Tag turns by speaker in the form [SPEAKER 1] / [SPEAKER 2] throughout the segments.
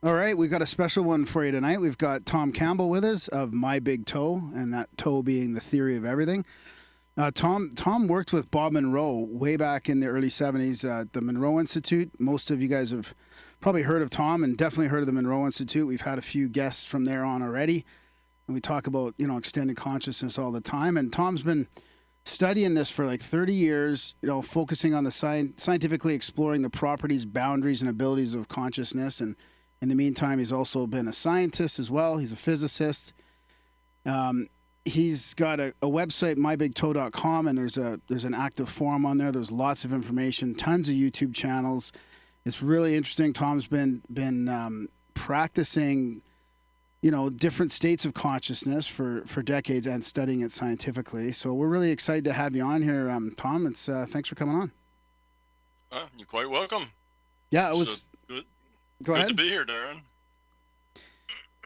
[SPEAKER 1] All right, we've got a special one for you tonight. We've got Tom Campbell with us of My Big Toe, and that toe being the theory of everything. Tom worked with Bob Monroe way back in the early 70s at the Monroe Institute. Most of you guys have probably heard of Tom and definitely heard of the Monroe Institute. We've had a few guests from there on already, and we talk about, extended consciousness all the time. And Tom's been studying this for like 30 years, focusing on the scientifically exploring the properties, boundaries, and abilities of consciousness. And in the meantime, he's also been a scientist as well. He's a physicist. He's got a website, mybigtoe.com, and there's an active forum on there. There's lots of information, tons of YouTube channels. It's really interesting. Tom's been practicing, different states of consciousness for decades and studying it scientifically. So we're really excited to have you on here, Tom. Thanks for coming on.
[SPEAKER 2] You're quite welcome.
[SPEAKER 1] Yeah, it was. Go ahead.
[SPEAKER 2] Good to be here, Darren.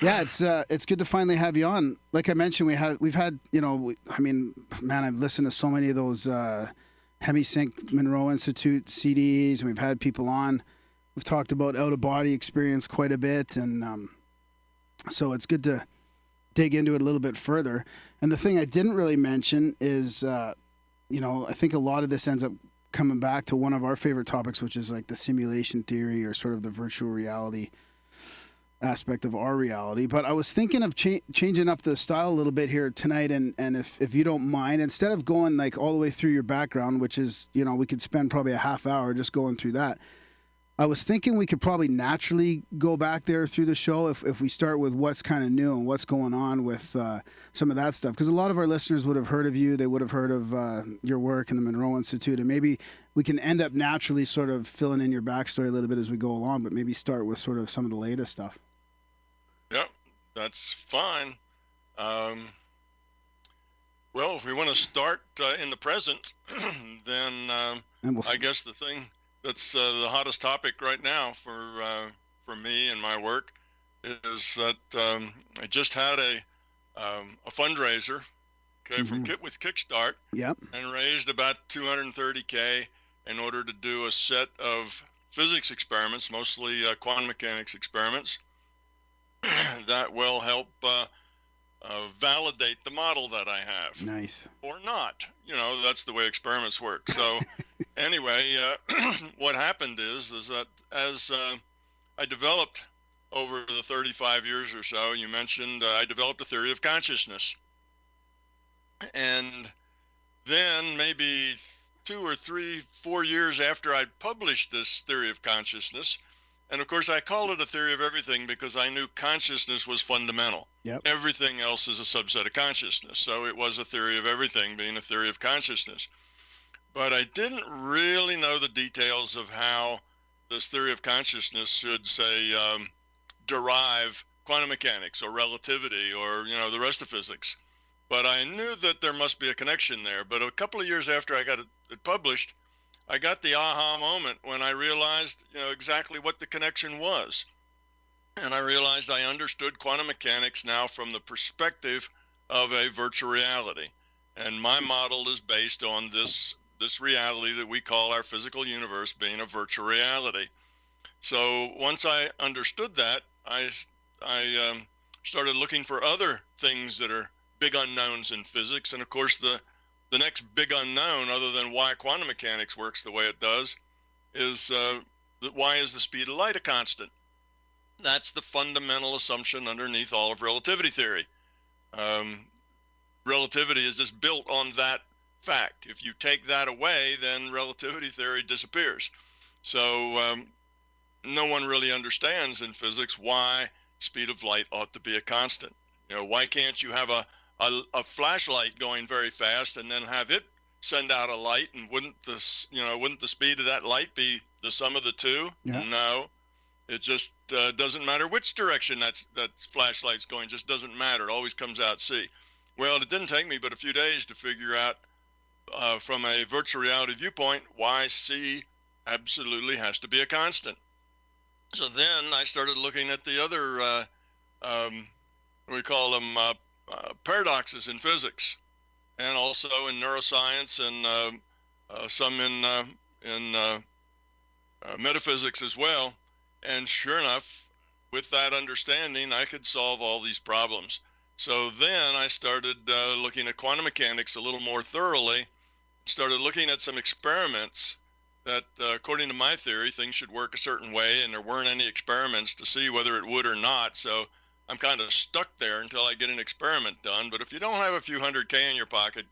[SPEAKER 1] Yeah, it's good to finally have you on. Like I mentioned, we've had I've listened to so many of those Hemisync Monroe Institute CDs, and we've had people on. We've talked about out of body experience quite a bit, and so it's good to dig into it a little bit further. And the thing I didn't really mention is, I think a lot of this ends up coming back to one of our favorite topics, which is like the simulation theory or sort of the virtual reality aspect of our reality. But I was thinking of changing up the style a little bit here tonight, and if you don't mind, instead of going like all the way through your background, which is, we could spend probably a half hour just going through that, I was thinking we could probably naturally go back there through the show if we start with what's kind of new and what's going on with some of that stuff. Because a lot of our listeners would have heard of you. They would have heard of your work in the Monroe Institute. And maybe we can end up naturally sort of filling in your backstory a little bit as we go along, but maybe start with sort of some of the latest stuff.
[SPEAKER 2] Yep, that's fine. Well, if we want to start in the present, then I guess the thing that's the hottest topic right now for me and my work is that I just had a fundraiser, with Kickstart,
[SPEAKER 1] yep,
[SPEAKER 2] and raised about $230K in order to do a set of physics experiments, mostly quantum mechanics experiments, that will help validate the model that I have.
[SPEAKER 1] Nice.
[SPEAKER 2] Or not. That's the way experiments work. So anyway, what happened is that as I developed over the 35 years or so, you mentioned I developed a theory of consciousness. And then maybe 2 or 3, 4 years after I'd published this theory of consciousness, and of course, I called it a theory of everything because I knew consciousness was fundamental.
[SPEAKER 1] Yep.
[SPEAKER 2] Everything else is a subset of consciousness. So it was a theory of everything being a theory of consciousness. But I didn't really know the details of how this theory of consciousness should, say, derive quantum mechanics or relativity or, the rest of physics. But I knew that there must be a connection there. But a couple of years after I got it published, I got the aha moment when I realized, exactly what the connection was. And I realized I understood quantum mechanics now from the perspective of a virtual reality. And my model is based on this reality that we call our physical universe being a virtual reality. So once I understood that, I started looking for other things that are big unknowns in physics. And of course, the next big unknown, other than why quantum mechanics works the way it does, is why is the speed of light a constant? That's the fundamental assumption underneath all of relativity theory. Relativity is just built on that fact. If you take that away, then relativity theory disappears. So no one really understands in physics why speed of light ought to be a constant. Why can't you have a flashlight going very fast and then have it send out a light, and wouldn't the speed of that light be the sum of the two?
[SPEAKER 1] Yeah.
[SPEAKER 2] No, it just doesn't matter which direction that flashlight's going. Just doesn't matter. It always comes out C. Well, it didn't take me but a few days to figure out from a virtual reality viewpoint why C absolutely has to be a constant. So then I started looking at the other we call them paradoxes in physics, and also in neuroscience, and some in metaphysics as well. And sure enough, with that understanding, I could solve all these problems. So then I started looking at quantum mechanics a little more thoroughly, started looking at some experiments that, according to my theory, things should work a certain way, and there weren't any experiments to see whether it would or not. So I'm kind of stuck there until I get an experiment done. But if you don't have a few hundred K in your pocket,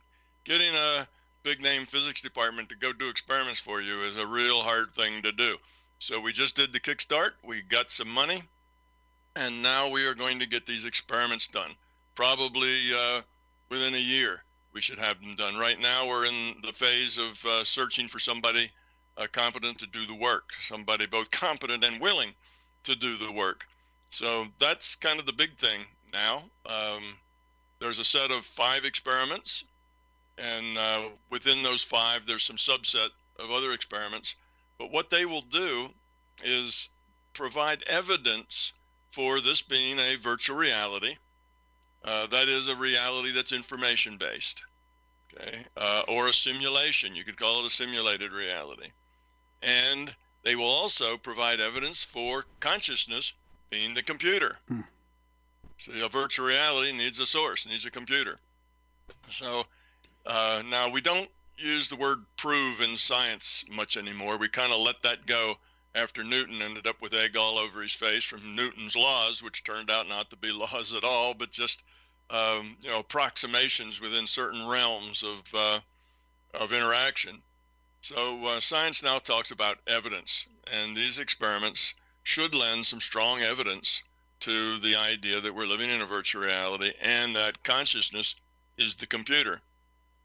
[SPEAKER 2] getting a big name physics department to go do experiments for you is a real hard thing to do. So we just did the Kickstart, we got some money, and now we are going to get these experiments done. Probably within a year, we should have them done. Right now, we're in the phase of searching for somebody competent to do the work, somebody both competent and willing to do the work. So that's kind of the big thing now. There's a set of 5 experiments, and within those 5, there's some subset of other experiments. But what they will do is provide evidence for this being a virtual reality. That is a reality that's information based, okay, or a simulation. You could call it a simulated reality. And they will also provide evidence for consciousness being the computer. So a virtual reality needs a source, needs a computer. So now we don't use the word prove in science much anymore. We kind of let that go after Newton ended up with egg all over his face from Newton's laws, which turned out not to be laws at all, but just approximations within certain realms of interaction. So science now talks about evidence, and these experiments should lend some strong evidence to the idea that we're living in a virtual reality and that consciousness is the computer.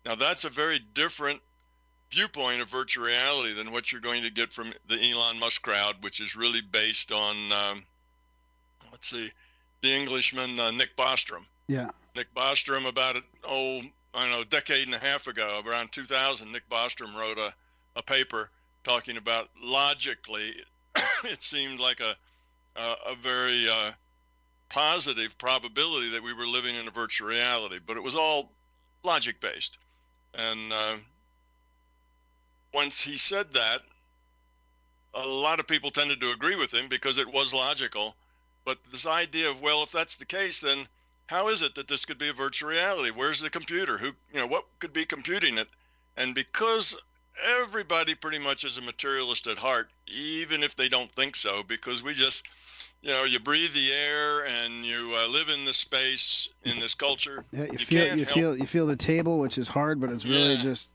[SPEAKER 2] Now that's a very different viewpoint of virtual reality than what you're going to get from the Elon Musk crowd, which is really based on, the Englishman Nick Bostrom.
[SPEAKER 1] Yeah.
[SPEAKER 2] Nick Bostrom, about a decade and a half ago, around 2000, Nick Bostrom wrote a paper talking about logically, it seemed like a very positive probability that we were living in a virtual reality, but it was all logic based. And once he said that, a lot of people tended to agree with him because it was logical. But this idea of, well, if that's the case, then how is it that this could be a virtual reality? Where's the computer? What could be computing it? And because everybody pretty much is a materialist at heart, even if they don't think so, because we just, you breathe the air and you live in this space, in this culture.
[SPEAKER 1] Yeah, you feel the table, which is hard, but it's really just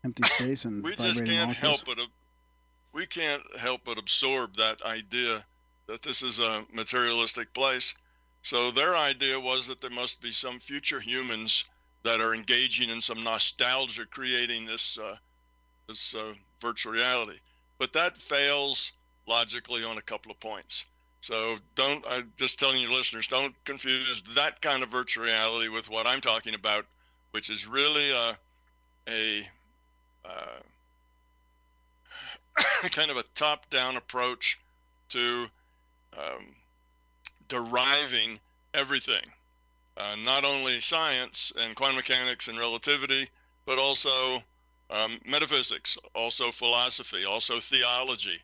[SPEAKER 1] empty space and
[SPEAKER 2] we just can't help but absorb that idea that this is a materialistic place. So their idea was that there must be some future humans that are engaging in some nostalgia, creating this virtual reality. But that fails logically on a couple of points. So I'm just telling you listeners, don't confuse that kind of virtual reality with what I'm talking about, which is really a kind of a top-down approach to deriving everything, not only science and quantum mechanics and relativity, but also metaphysics, also philosophy, also theology.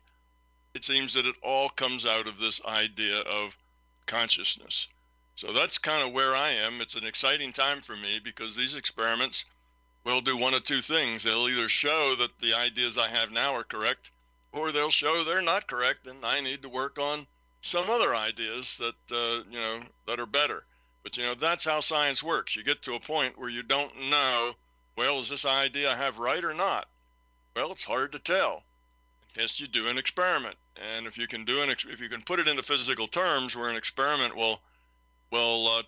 [SPEAKER 2] It seems that it all comes out of this idea of consciousness. So that's kind of where I am. It's an exciting time for me because these experiments will do one of two things. They'll either show that the ideas I have now are correct, or they'll show they're not correct and I need to work on some other ideas that that are better. But that's how science works. You get to a point where you don't know, well, is this idea I have right or not? Well, it's hard to tell. Yes, you do an experiment, and if you can if you can put it into physical terms, where an experiment will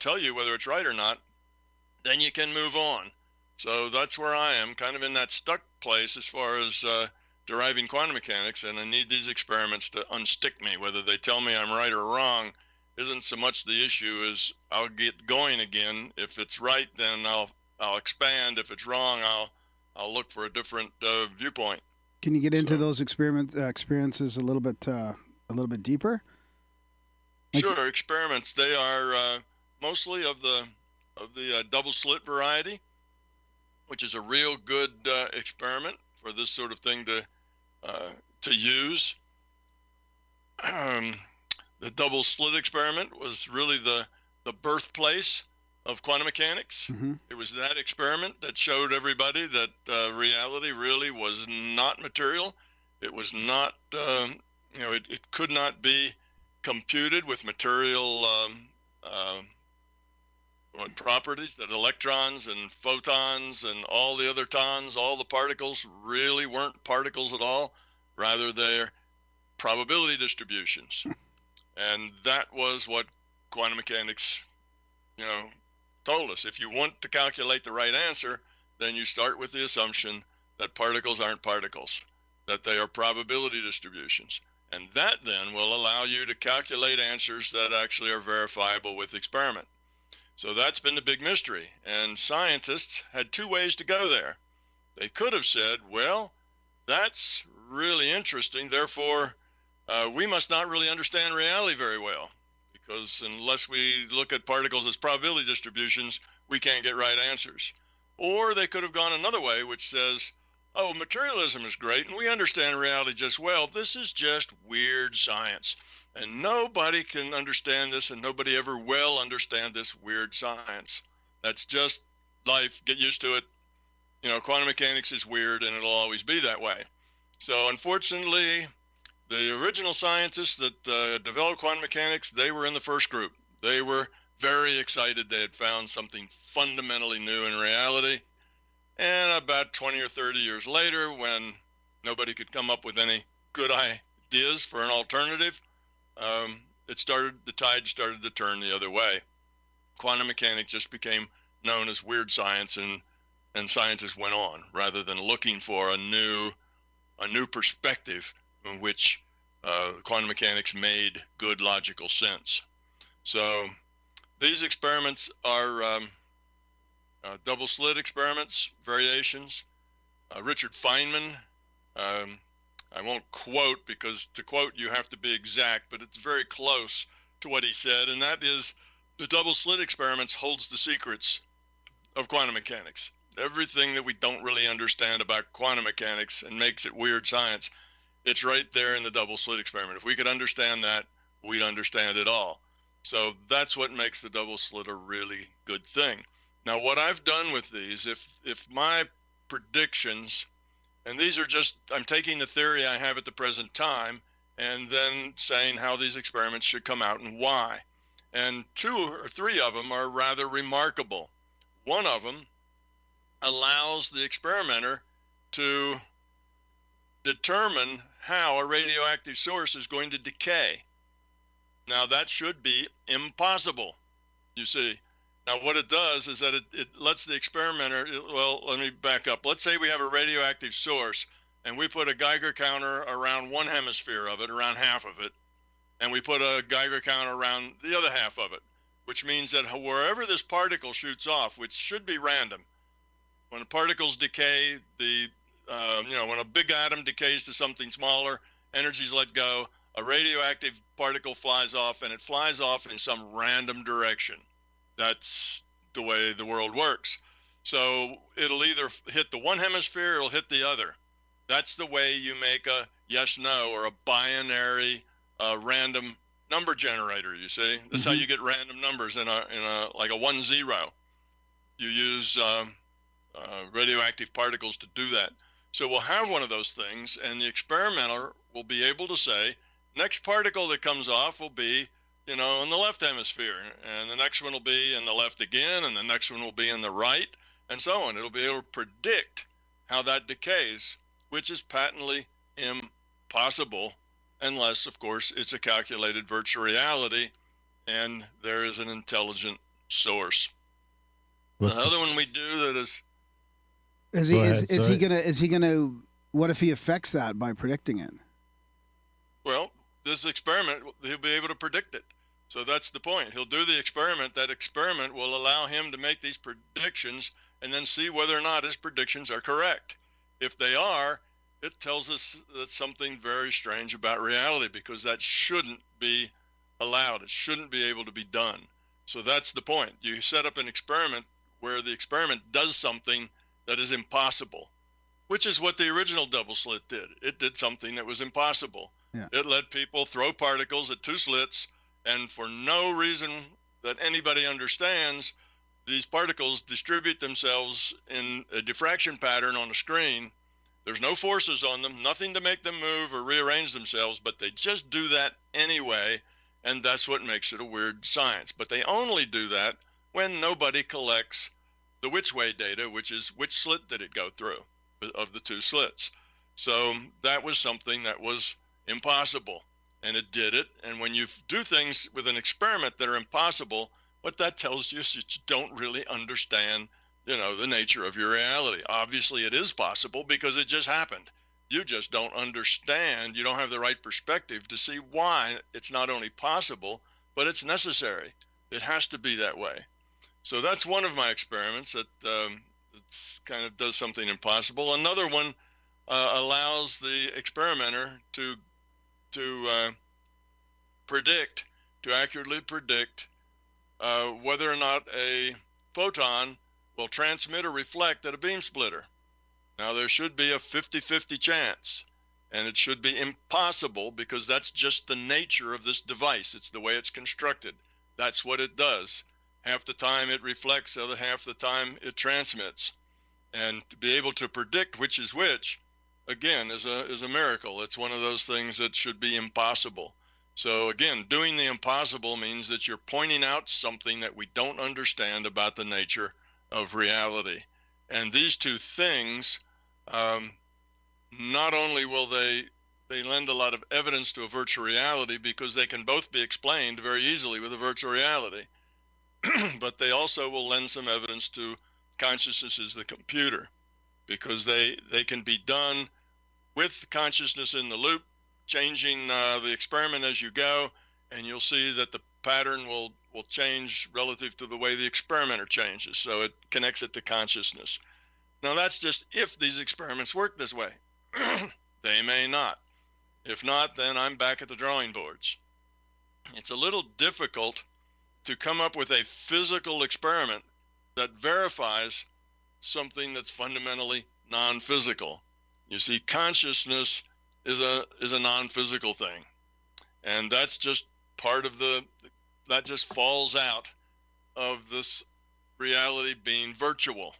[SPEAKER 2] tell you whether it's right or not, then you can move on. So that's where I am, kind of in that stuck place as far as deriving quantum mechanics, and I need these experiments to unstick me. Whether they tell me I'm right or wrong isn't so much the issue as I'll get going again. If it's right, then I'll expand. If it's wrong, I'll look for a different viewpoint.
[SPEAKER 1] Can you get into those experiences a little bit deeper?
[SPEAKER 2] Sure. Experiments, they are mostly of the double slit variety, which is a real good experiment for this sort of thing to use. double slit experiment was really the birthplace of quantum mechanics.
[SPEAKER 1] Mm-hmm.
[SPEAKER 2] It was that experiment that showed everybody that reality really was not material. It was not, it could not be computed with material properties, that electrons and photons and all the other tons, all the particles really weren't particles at all. Rather, they're probability distributions. And that was what quantum mechanics, told us. If you want to calculate the right answer, then you start with the assumption that particles aren't particles, that they are probability distributions. And that then will allow you to calculate answers that actually are verifiable with experiment. So that's been the big mystery. And scientists had two ways to go there. They could have said, well, that's really interesting. Therefore, we must not really understand reality very well, because unless we look at particles as probability distributions, we can't get right answers. Or they could have gone another way, which says, oh, materialism is great and we understand reality just well. This is just weird science. And nobody can understand this, and nobody ever will understand this weird science. That's just life. Get used to it. Quantum mechanics is weird, and it'll always be that way. So unfortunately, the original scientists that developed quantum mechanics, they were in the first group. They were very excited they had found something fundamentally new in reality. And about 20 or 30 years later, when nobody could come up with any good ideas for an alternative, the tide started to turn the other way. Quantum mechanics just became known as weird science, and scientists went on rather than looking for a new perspective in which quantum mechanics made good logical sense. So these experiments are double slit experiments, variations. Richard Feynman, I won't quote, because to quote you have to be exact, but it's very close to what he said, and that is the double slit experiments holds the secrets of quantum mechanics. Everything that we don't really understand about quantum mechanics and makes it weird science, it's right there in the double slit experiment. If we could understand that, we'd understand it all. So that's what makes the double slit a really good thing. Now, what I've done with these, if my predictions, and these are just, I'm taking the theory I have at the present time and then saying how these experiments should come out and why. And 2 or 3 of them are rather remarkable. One of them allows the experimenter to determine how a radioactive source is going to decay. Now, that should be impossible, you see. Now, what it does is that it lets the experimenter, well, let me back up. Let's say we have a radioactive source, and we put a Geiger counter around one hemisphere of it, around half of it, and we put a Geiger counter around the other half of it, which means that wherever this particle shoots off, which should be random, when particles decay, when a big atom decays to something smaller, energy's let go, a radioactive particle flies off, and it flies off in some random direction. That's the way the world works. So it'll either hit the one hemisphere or it'll hit the other. That's the way you make a yes-no or a binary random number generator, you see. That's how you get random numbers in a like a 1-0. You use radioactive particles to do that. So we'll have one of those things, and the experimenter will be able to say, next particle that comes off will be, in the left hemisphere, and the next one will be in the left again, and the next one will be in the right, and so on. It'll be able to predict how that decays, which is patently impossible unless, of course, it's a calculated virtual reality and there is an intelligent source. The other one we do that
[SPEAKER 1] is he gonna what if he affects that by predicting it?
[SPEAKER 2] Well, this experiment, he'll be able to predict it. So that's the point. He'll do the experiment. That experiment will allow him to make these predictions and then see whether or not his predictions are correct. If they are, it tells us that something very strange about reality, because that shouldn't be allowed. It shouldn't be able to be done. So that's the point. You set up an experiment where the experiment does something that is impossible, which is what the original double slit did. It did something that was impossible.
[SPEAKER 1] Yeah.
[SPEAKER 2] It let people throw particles at 2 slits And for no reason that anybody understands, these particles distribute themselves in a diffraction pattern on a screen. There's no forces on them, nothing to make them move or rearrange themselves, but they just do that anyway, and that's what makes it a weird science. But they only do that when nobody collects the which way data, which is which slit did it go through of the two slits. So that was something that was impossible, and it did it. And when you do things with an experiment that are impossible, what that tells you is that you don't really understand, the nature of your reality. Obviously, it is possible because it just happened. You just don't understand. You don't have the right perspective to see why it's not only possible, but it's necessary. It has to be that way. So that's one of my experiments that it's kind of does something impossible. Another one allows the experimenter to accurately predict whether or not a photon will transmit or reflect at a beam splitter. Now, there should be a 50-50 chance, and it should be impossible because that's just the nature of this device. It's the way it's constructed. That's what it does. Half the time it reflects, the other half the time it transmits. And to be able to predict which is which, again, is a miracle. It's one of those things that should be impossible. So again, doing the impossible means that you're pointing out something that we don't understand about the nature of reality. And these two things, not only will they lend a lot of evidence to a virtual reality because they can both be explained very easily with a virtual reality, but they also will lend some evidence to consciousness as the computer, because they can be done with consciousness in the loop, changing the experiment as you go, and you'll see that the pattern will change relative to the way the experimenter changes. So it connects it to consciousness. Now, that's just if these experiments work this way. They may not. If not, then I'm back at the drawing boards. It's a little difficult to come up with a physical experiment that verifies something that's fundamentally non-physical. You see, consciousness is a non-physical thing, and that's just part of that just falls out of this reality being virtual.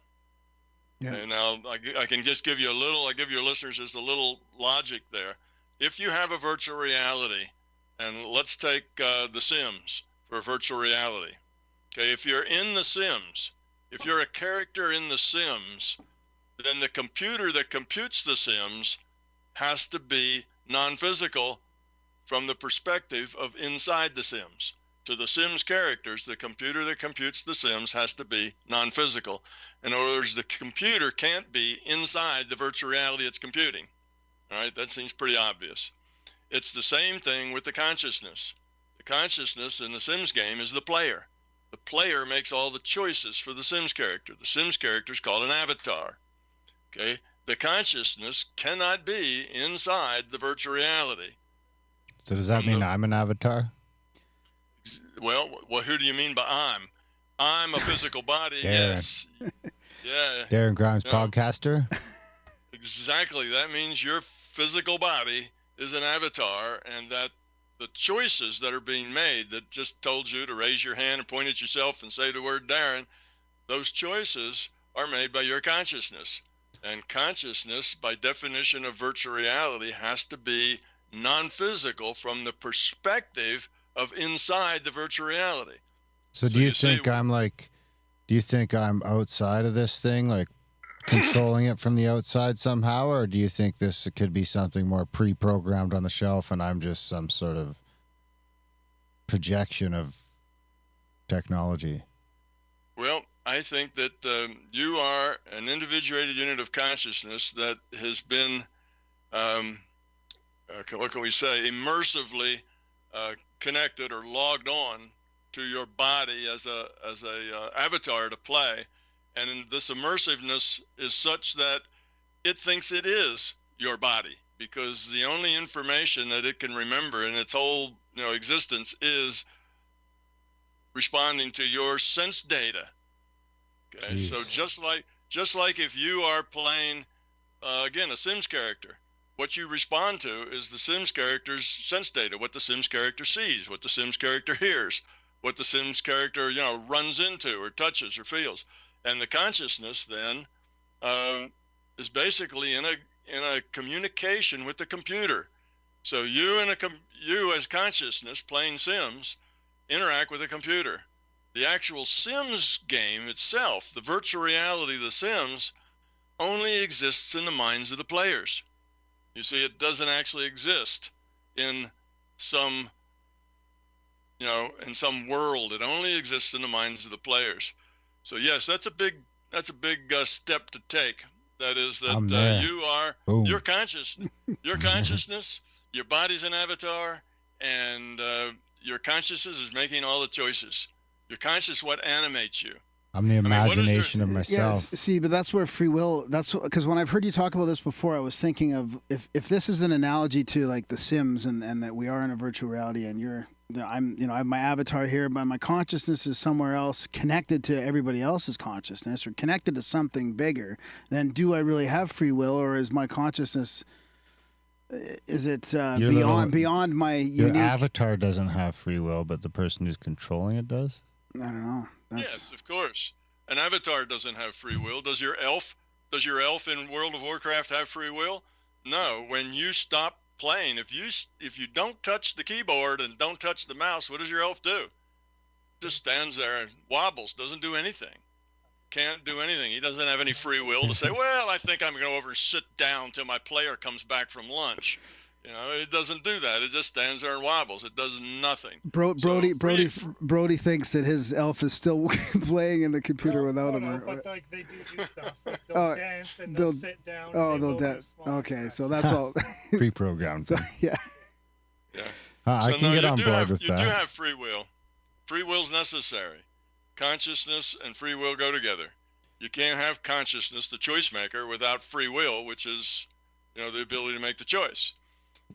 [SPEAKER 1] Yeah.
[SPEAKER 2] And now I can just give you I give your listeners just a little logic there. If you have a virtual reality, and let's take The Sims for virtual reality. Okay, if you're in The Sims, if you're a character in The Sims, then the computer that computes The Sims has to be non-physical from the perspective of inside The Sims. To the Sims characters, the computer that computes The Sims has to be non-physical. In other words, the computer can't be inside the virtual reality it's computing. All right, that seems pretty obvious. It's the same thing with the consciousness. The consciousness in the Sims game is the player. The player makes all the choices for the Sims character. The Sims character is called an avatar. Okay, the consciousness cannot be inside the virtual reality.
[SPEAKER 3] So does that mean I'm an avatar?
[SPEAKER 2] Well, who do you mean by I'm? I'm a physical body.
[SPEAKER 3] Darren.
[SPEAKER 2] Yes. Yeah.
[SPEAKER 3] Darren Grimes, podcaster.
[SPEAKER 2] Exactly. That means your physical body is an avatar, and that the choices that are being made that just told you to raise your hand and point at yourself and say the word Darren, those choices are made by your consciousness. And consciousness, by definition of virtual reality, has to be non-physical from the perspective of inside the virtual reality.
[SPEAKER 3] So do you think I'm outside of this thing, like controlling it from the outside somehow, or do you think this could be something more pre-programmed on the shelf and I'm just some sort of projection of technology?
[SPEAKER 2] Well, I think that you are an individuated unit of consciousness that has been, what can we say, immersively connected or logged on to your body as a avatar to play. And this immersiveness is such that it thinks it is your body, because the only information that it can remember in its whole existence is responding to your sense data. Okay,
[SPEAKER 3] Jeez.
[SPEAKER 2] so just like if you are playing again a Sims character, what you respond to is the Sims character's sense data, what the Sims character sees, what the Sims character hears, what the Sims character, runs into or touches or feels. And the consciousness then is basically in a communication with the computer. So you as consciousness playing Sims interact with a computer. The actual Sims game itself, the virtual reality of the Sims, only exists in the minds of the players. You see, it doesn't actually exist in some, in some world. It only exists in the minds of the players. So yes, that's a big step to take. That is that you are your consciousness. Your consciousness, your body's an avatar, and your consciousness is making all the choices. Your conscious what animates you.
[SPEAKER 3] I'm the imagination of myself.
[SPEAKER 1] Yeah, see, but that's where free will. That's because when I've heard you talk about this before, I was thinking of if this is an analogy to like The Sims and that we are in a virtual reality, and I have my avatar here, but my consciousness is somewhere else, connected to everybody else's consciousness or connected to something bigger. Then do I really have free will, or is my consciousness? Is it beyond my unique?
[SPEAKER 3] Your avatar doesn't have free will, but the person who's controlling it does.
[SPEAKER 1] I don't know.
[SPEAKER 2] Yes, of course. An avatar doesn't have free will. Does your elf in World of Warcraft have free will? No. When you stop playing, if you don't touch the keyboard and don't touch the mouse, what does your elf do? Just stands there and wobbles, doesn't do anything. Can't do anything. He doesn't have any free will to say, well, I think I'm going to go over and sit down till my player comes back from lunch. It doesn't do that. It just stands there and wobbles. It does nothing.
[SPEAKER 1] Brody thinks that his elf is still playing in the computer without him.
[SPEAKER 4] No, but like they do stuff. Like they'll dance and they'll sit down.
[SPEAKER 1] Oh, they'll dance. Okay, so that's all
[SPEAKER 3] Pre-programmed.
[SPEAKER 1] So, yeah.
[SPEAKER 3] I can get on board with that.
[SPEAKER 2] You do have free will. Free will's necessary. Consciousness and free will go together. You can't have consciousness, the choice maker, without free will, which is, the ability to make the choice.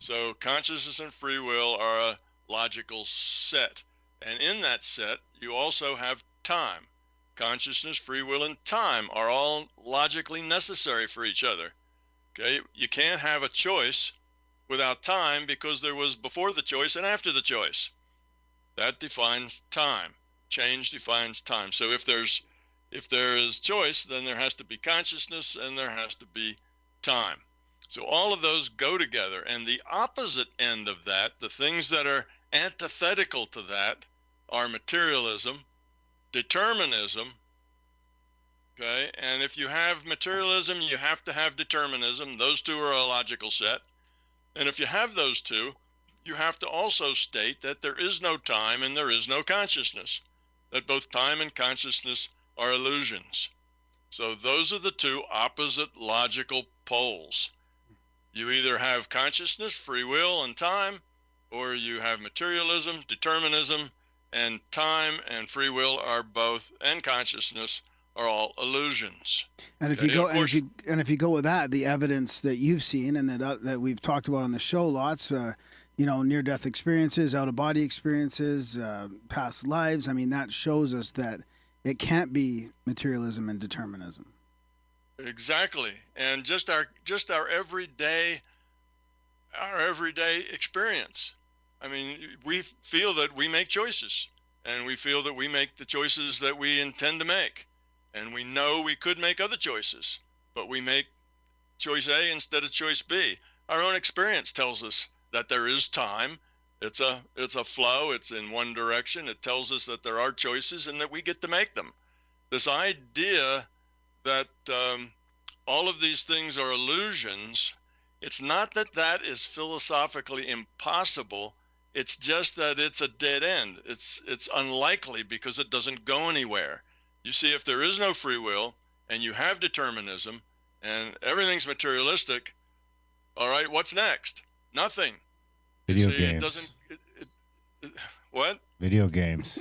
[SPEAKER 2] So consciousness and free will are a logical set. And in that set, you also have time. Consciousness, free will, and time are all logically necessary for each other. Okay? You can't have a choice without time because there was before the choice and after the choice. That defines time. Change defines time. So if there is choice, then there has to be consciousness and there has to be time. So all of those go together, and the opposite end of that, the things that are antithetical to that, are materialism, determinism, okay? And if you have materialism, you have to have determinism. Those two are a logical set. And if you have those two, you have to also state that there is no time and there is no consciousness, that both time and consciousness are illusions. So those are the two opposite logical poles. You either have consciousness, free will, and time, or you have materialism, determinism, and time and free will are both, and consciousness are all illusions.
[SPEAKER 1] And if you go with that, the evidence that you've seen and that we've talked about on the show lots, near-death experiences, out-of-body experiences, past lives. I mean, that shows us that it can't be materialism and determinism.
[SPEAKER 2] Exactly, and just our everyday experience. I mean, we feel that we make choices, and we feel that we make the choices that we intend to make, and we know we could make other choices, but we make choice A instead of choice B. Our own experience tells us that there is time. It's a flow. It's in one direction. It tells us that there are choices and that we get to make them. This idea that all of these things are illusions, it's not that is philosophically impossible. It's just that it's a dead end. It's unlikely because it doesn't go anywhere. You see, if there is no free will and you have determinism and everything's materialistic, all right, what's next? Nothing.
[SPEAKER 3] Video
[SPEAKER 2] games. What?
[SPEAKER 3] Video games.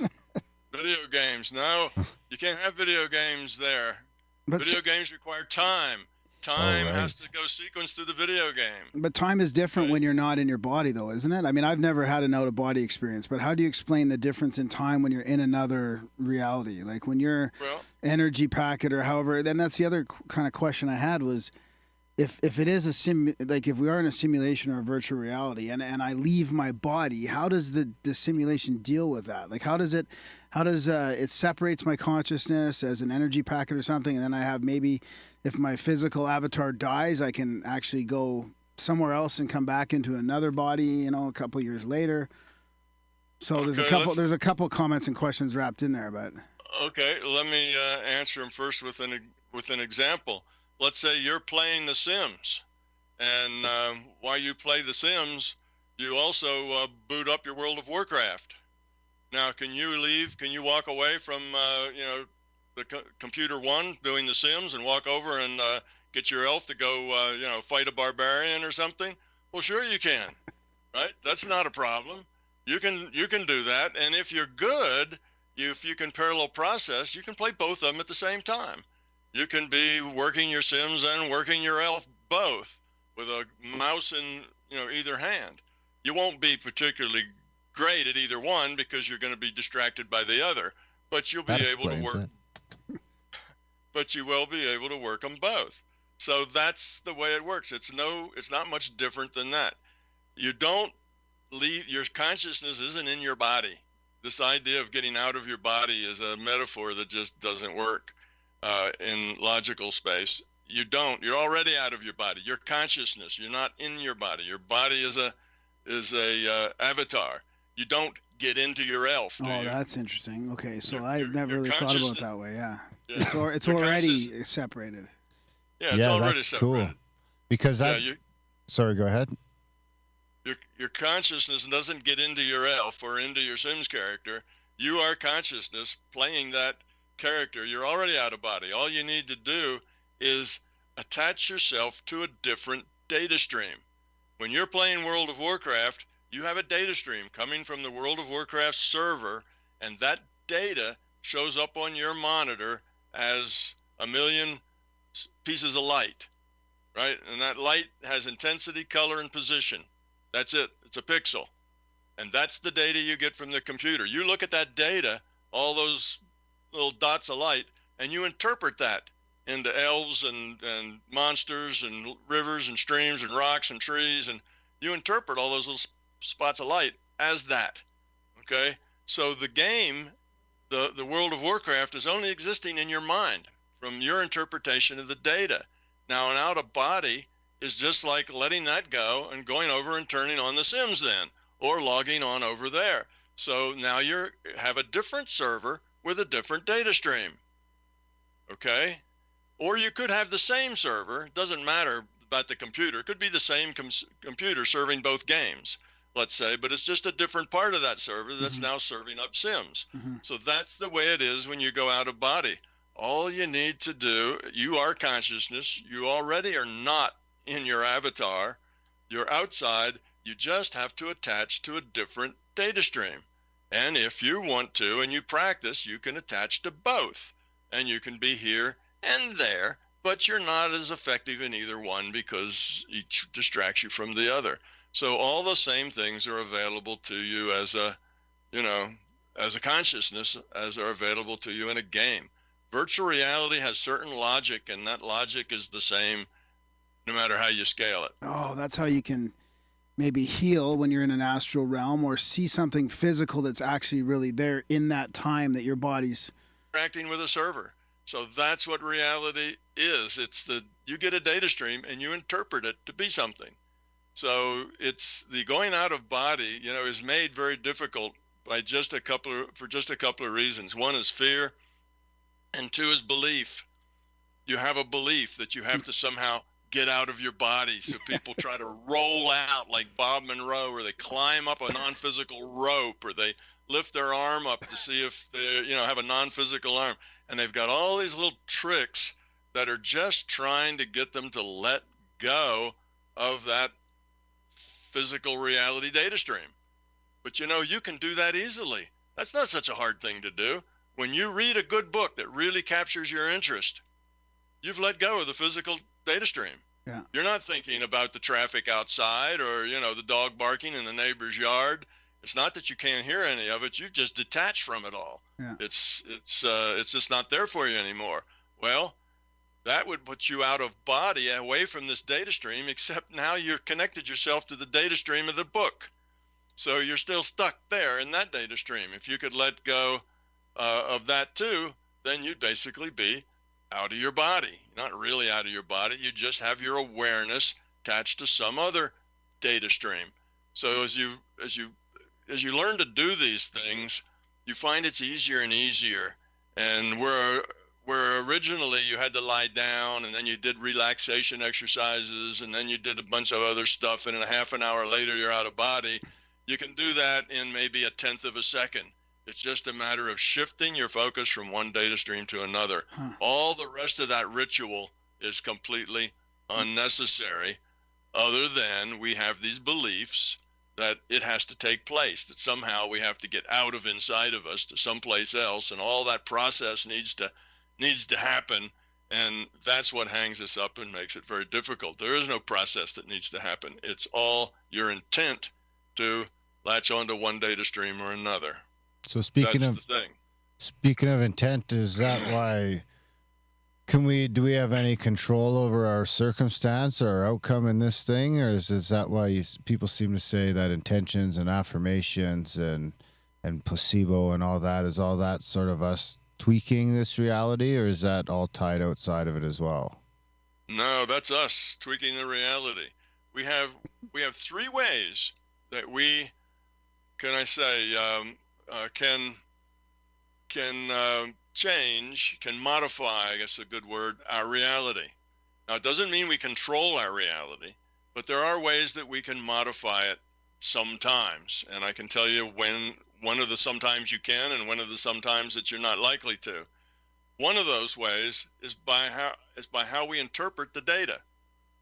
[SPEAKER 2] Video games. No, you can't have video games there. Video games require time. Time has to go sequence through the video game.
[SPEAKER 1] But time is different when you're not in your body, though, isn't it? I mean, I've never had an out-of-body experience, but how do you explain the difference in time when you're in another reality? Like when you're energy packet or however, then that's the other kind of question I had was, if it is like if we are in a simulation or a virtual reality and I leave my body, how does the simulation deal with that? Like how does it separates my consciousness as an energy packet or something, and then I have maybe if my physical avatar dies, I can actually go somewhere else and come back into another body, you know, a couple years later. So there's a couple comments and questions wrapped in there, but
[SPEAKER 2] okay, let me answer them first with an example. Let's say you're playing The Sims, and while you play The Sims, you also boot up your World of Warcraft. Now, can you leave? Can you walk away from the computer one doing The Sims and walk over and get your elf to go fight a barbarian or something? Well, sure you can, right? That's not a problem. You can do that, and if you're good, if you can parallel process, you can play both of them at the same time. You can be working your Sims and working your elf both with a mouse in either hand. You won't be particularly great at either one because you're going to be distracted by the other, but you'll be able to work. But you will be able to work them both. So that's the way it works. It's not much different than that. You don't leave, your consciousness isn't in your body. This idea of getting out of your body is a metaphor that just doesn't work in logical space. You're already out of your body. Your consciousness, you're not in your body. Your body is a avatar. You don't get into your elf, do you?
[SPEAKER 1] That's interesting. Okay, so I've never really thought about it that way. Yeah. It's already separated.
[SPEAKER 2] Yeah, it's already
[SPEAKER 3] that's
[SPEAKER 2] separated.
[SPEAKER 3] Cool. Because sorry, go ahead.
[SPEAKER 2] Your consciousness doesn't get into your elf or into your Sims character. You are consciousness playing that character. You're already out of body. All you need to do is attach yourself to a different data stream. When you're playing World of Warcraft, you have a data stream coming from the World of Warcraft server, and that data shows up on your monitor as a million pieces of light, right? And that light has intensity, color, and position. That's it. It's a pixel. And that's the data you get from the computer. You look at that data, all those little dots of light, and you interpret that into elves and monsters and rivers and streams and rocks and trees, and you interpret all those little spots of light as that. Okay? So the game, the World of Warcraft, is only existing in your mind from your interpretation of the data. Now, an out of body is just like letting that go and going over and turning on the Sims then, or logging on over there. So now you have a different server with a different data stream. Okay? Or you could have the same server, doesn't matter about the computer, it could be the same computer serving both games, let's say, but it's just a different part of that server that's now serving up Sims. So that's the way it is when you go out of body. All you need to do, you are consciousness, you already are not in your avatar, you're outside, you just have to attach to a different data stream. And if you want to and you practice, you can attach to both, and you can be here and there, but you're not as effective in either one because each distracts you from the other. So all the same things are available to you as a consciousness as are available to you in a game. Virtual reality has certain logic, and that logic is the same no matter how you scale it.
[SPEAKER 1] Oh, that's how you can maybe heal when you're in an astral realm, or see something physical that's actually really there in that time that your body's
[SPEAKER 2] interacting with a server. So that's what reality is. You get a data stream and you interpret it to be something. So it's the going out of body, is made very difficult by just a couple of reasons. One is fear, and two is belief. You have a belief that you have to somehow get out of your body. So people try to roll out like Bob Monroe, or they climb up a non-physical rope, or they lift their arm up to see if they have a non-physical arm. And they've got all these little tricks that are just trying to get them to let go of that physical reality data stream. But you can do that easily. That's not such a hard thing to do. When you read a good book that really captures your interest, you've let go of the physical data stream.
[SPEAKER 1] Yeah. You're
[SPEAKER 2] not thinking about the traffic outside or, the dog barking in the neighbor's yard. It's not that you can't hear any of it. You've just detached from it all.
[SPEAKER 1] Yeah.
[SPEAKER 2] It's just not there for you anymore. Well, that would put you out of body, away from this data stream, except now you've connected yourself to the data stream of the book. So you're still stuck there in that data stream. If you could let go of that too, then you'd basically be out of your body. Not really out of your body, you just have your awareness attached to some other data stream. So as you learn to do these things, you find it's easier and easier. And where originally you had to lie down and then you did relaxation exercises and then you did a bunch of other stuff and a half an hour later you're out of body, you can do that in maybe a tenth of a second. It's just a matter of shifting your focus from one data stream to another. All the rest of that ritual is completely unnecessary, other than we have these beliefs that it has to take place, that somehow we have to get out of inside of us to someplace else, and all that process needs to happen, and that's what hangs us up and makes it very difficult. There is no process that needs to happen. It's all your intent to latch onto one data stream or another.
[SPEAKER 3] So speaking of intent, is that why do we have any control over our circumstance or our outcome in this thing, or is that why people seem to say that intentions and affirmations and placebo and all that is all that sort of us tweaking this reality, or is that all tied outside of it as well?
[SPEAKER 2] No, that's us tweaking the reality. We have three ways that we can change, can modify, I guess a good word, our reality. Now, it doesn't mean we control our reality, but there are ways that we can modify it sometimes. And I can tell you when one of the sometimes you can and one of the sometimes that you're not likely to. One of those ways is by how we interpret the data.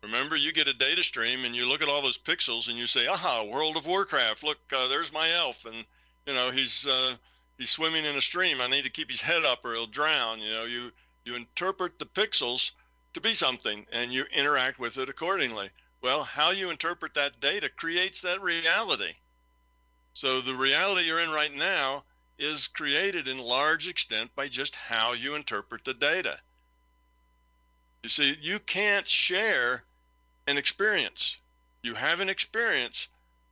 [SPEAKER 2] Remember, you get a data stream and you look at all those pixels and you say, aha, World of Warcraft, look, there's my elf, and he's swimming in a stream. I need to keep his head up or he'll drown. You interpret the pixels to be something and you interact with it accordingly. Well, how you interpret that data creates that reality. So the reality you're in right now is created in large extent by just how you interpret the data. You see, you can't share an experience. You have an experience,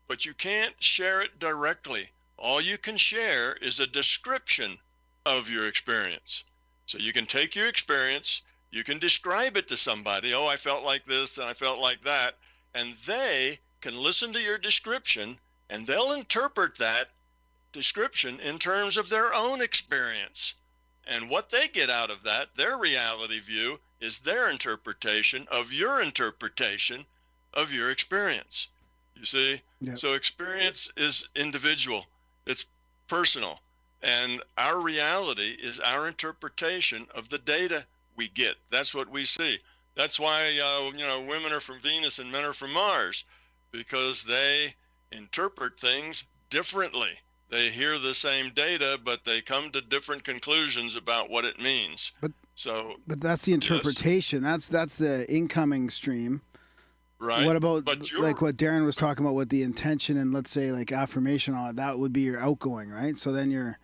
[SPEAKER 2] but you can't share it directly. All you can share is a description of your experience. So you can take your experience, you can describe it to somebody. Oh, I felt like this and I felt like that. And they can listen to your description and they'll interpret that description in terms of their own experience. And what they get out of that, their reality view, is their interpretation of your experience. You see? Yep. So experience is individual. It's personal. And our reality is our interpretation of the data we get. That's what we see. That's why, women are from Venus and men are from Mars, because they interpret things differently. They hear the same data, but they come to different conclusions about what it means. But
[SPEAKER 1] that's the interpretation. Yes. That's the incoming stream.
[SPEAKER 2] Right.
[SPEAKER 1] What about like what Darren was talking about with the intention and let's say like affirmation, all that would be your outgoing, right? So then you're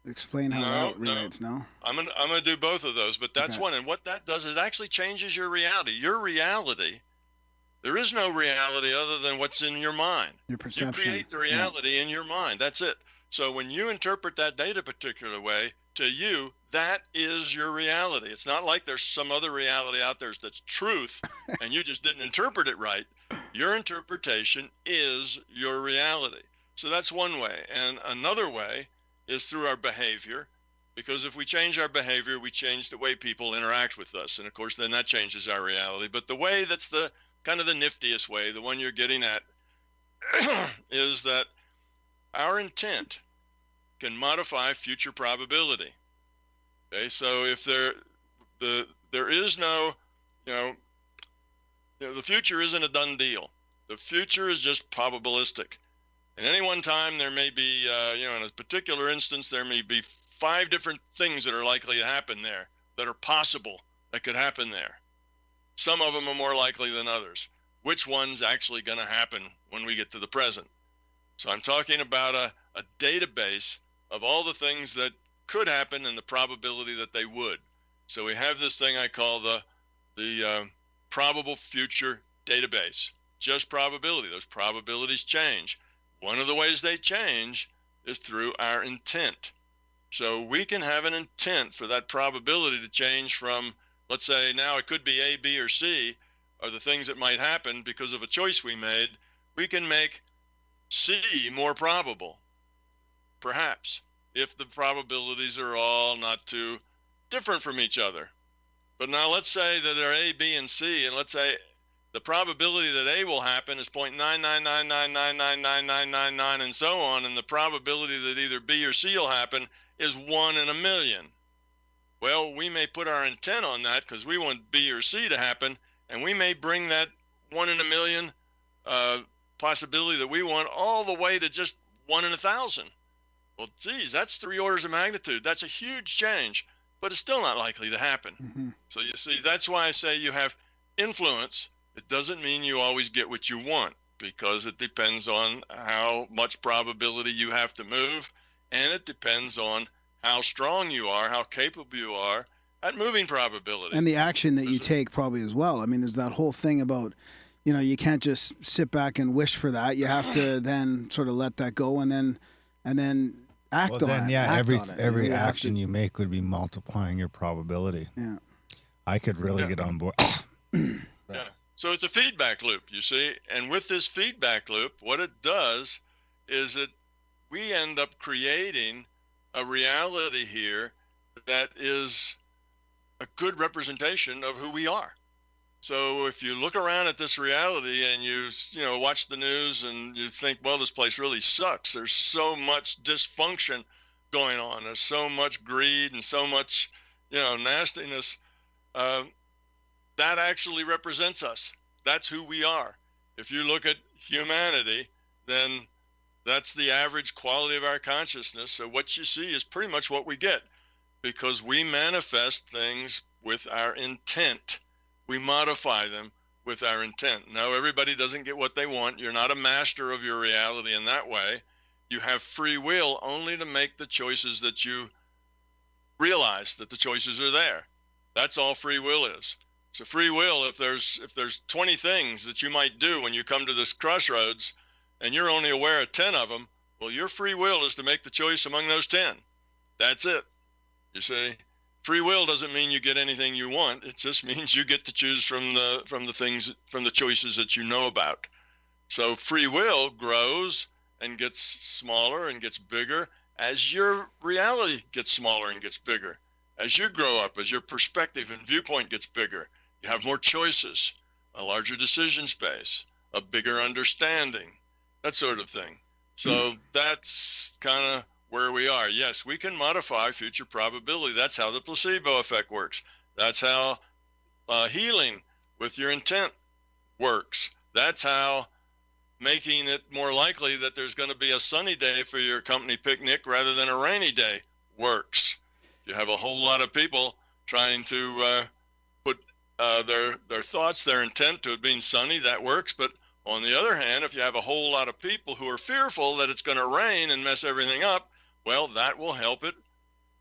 [SPEAKER 1] explain how that relates. No,
[SPEAKER 2] I'm gonna do both of those, but that's one. And what that does is actually changes your reality. Your reality. There is no reality other than what's in your mind.
[SPEAKER 1] Your perception.
[SPEAKER 2] You create the reality in your mind. That's it. So when you interpret that data a particular way, to you, that is your reality. It's not like there's some other reality out there that's truth and you just didn't interpret it right. Your interpretation is your reality. So that's one way. And another way is through our behavior, because if we change our behavior, we change the way people interact with us. And of course, then that changes our reality. But the way that's the kind of the niftiest way, the one you're getting at, is that our intent can modify future probability. Okay, so if there is no, the future isn't a done deal. The future is just probabilistic. And any one time there may be, in a particular instance, there may be 5 different things that are likely to happen there, that are possible that could happen there. Some of them are more likely than others. Which one's actually going to happen when we get to the present? So I'm talking about a database of all the things that could happen and the probability that they would. So we have this thing I call the probable future database. Just probability. Those probabilities change. One of the ways they change is through our intent. So we can have an intent for that probability to change from, let's say now it could be A, B, or C, are the things that might happen because of a choice we made. We can make C more probable, perhaps, if the probabilities are all not too different from each other. But now let's say that they're A, B, and C, and let's say the probability that A will happen is 0.999999999 and so on, and the probability that either B or C will happen is 1 in a million. Well, we may put our intent on that because we want B or C to happen, and we may bring that 1 in a million possibility that we want all the way to just 1 in 1,000. Well, geez, that's 3 orders of magnitude. That's a huge change, but it's still not likely to happen.
[SPEAKER 1] Mm-hmm.
[SPEAKER 2] So you see, that's why I say you have influence. It doesn't mean you always get what you want, because it depends on how much probability you have to move, and it depends on how strong you are, how capable you are at moving probability.
[SPEAKER 1] And the action that you take probably as well. I mean, there's that whole thing about, you can't just sit back and wish for that. You have to then sort of let that go and then act on it.
[SPEAKER 3] Yeah,
[SPEAKER 1] act
[SPEAKER 3] every action you make would be multiplying your probability.
[SPEAKER 1] Yeah.
[SPEAKER 3] I could really get on board.
[SPEAKER 2] Yeah. So it's a feedback loop, you see. And with this feedback loop, what it does is we end up creating a reality here that is a good representation of who we are. So if you look around at this reality and you watch the news and you think, well, this place really sucks. There's so much dysfunction going on. There's so much greed and so much, nastiness. That actually represents us. That's who we are. If you look at humanity, then that's the average quality of our consciousness. So what you see is pretty much what we get, because we manifest things with our intent. We modify them with our intent. Now, everybody doesn't get what they want. You're not a master of your reality in that way. You have free will only to make the choices that you realize that the choices are there. That's all free will is. So free will, if there's 20 things that you might do when you come to this crossroads and you're only aware of 10 of them, well, your free will is to make the choice among those 10. That's it. You see, free will doesn't mean you get anything you want. It just means you get to choose from the choices that you know about. So free will grows and gets smaller and gets bigger as your reality gets smaller and gets bigger. As you grow up, as your perspective and viewpoint gets bigger, you have more choices, a larger decision space, a bigger understanding, that sort of thing. So that's kind of where we are. Yes, we can modify future probability. That's how the placebo effect works. That's how healing with your intent works. That's how making it more likely that there's going to be a sunny day for your company picnic rather than a rainy day works. You have a whole lot of people trying to put their thoughts, their intent to it being sunny, that works. But on the other hand, if you have a whole lot of people who are fearful that it's going to rain and mess everything up, well, that will help it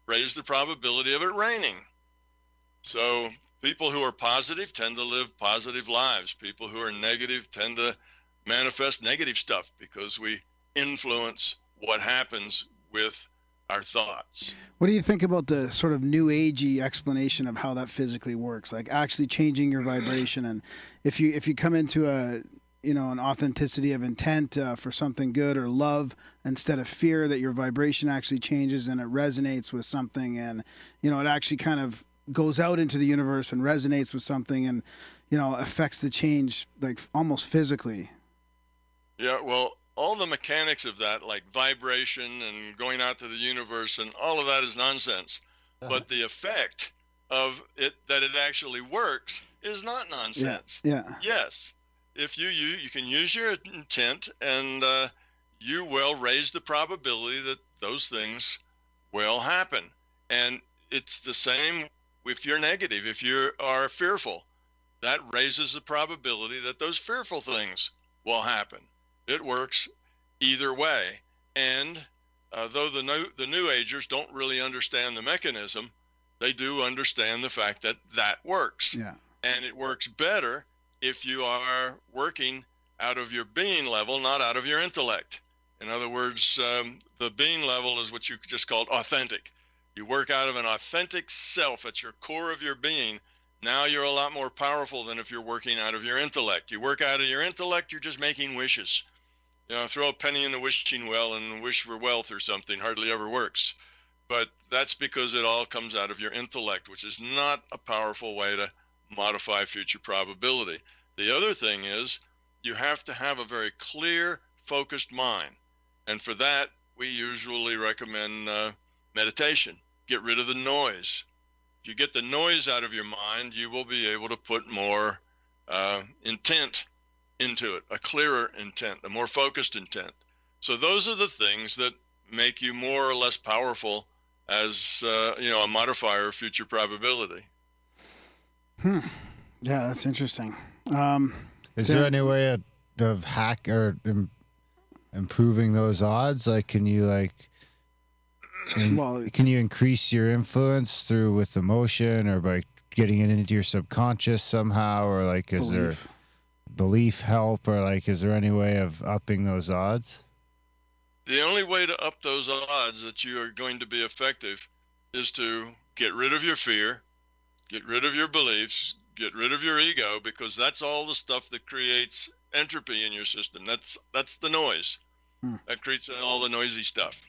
[SPEAKER 2] raise the probability of it raining. So people who are positive tend to live positive lives. People who are negative tend to manifest negative stuff because we influence what happens with our thoughts.
[SPEAKER 1] What do you think about the sort of new agey explanation of how that physically works? Like actually changing your vibration, and if you come into an authenticity of intent for something good or love instead of fear, that your vibration actually changes and it resonates with something, and it actually kind of goes out into the universe and resonates with something, and affects the change like almost physically.
[SPEAKER 2] Yeah, well, all the mechanics of that, like vibration and going out to the universe and all of that, is nonsense. But the effect of it, that it actually works, is not nonsense.
[SPEAKER 1] Yeah.
[SPEAKER 2] Yes. If you can use your intent, and you will raise the probability that those things will happen. And it's the same if you're negative. If you are fearful, that raises the probability that those fearful things will happen. It works either way. And though the new agers don't really understand the mechanism, they do understand the fact that that works.
[SPEAKER 1] Yeah.
[SPEAKER 2] And it works better if you are working out of your being level, not out of your intellect. In other words, the being level is what you just called authentic. You work out of an authentic self at your core of your being. Now you're a lot more powerful than if you're working out of your intellect. You work out of your intellect, you're just making wishes. You know, throw a penny in the wishing well and wish for wealth or something, hardly ever works. But that's because it all comes out of your intellect, which is not a powerful way to modify future probability. The other thing is you have to have a very clear, focused mind. And for that, we usually recommend meditation. Get rid of the noise. If you get the noise out of your mind, you will be able to put more intent into it, a clearer intent, a more focused intent. So those are the things that make you more or less powerful as a modifier of future probability.
[SPEAKER 1] Yeah, that's interesting.
[SPEAKER 3] Is there any way of hack or improving those odds? Like, can you can you increase your influence through with emotion or by getting it into your subconscious somehow, or like is there belief help, or like is there any way of upping those odds?
[SPEAKER 2] The only way to up those odds that you are going to be effective is to get rid of your fear, get rid of your beliefs, get rid of your ego, because that's all the stuff that creates entropy in your system. That's the noise. That creates all the noisy stuff.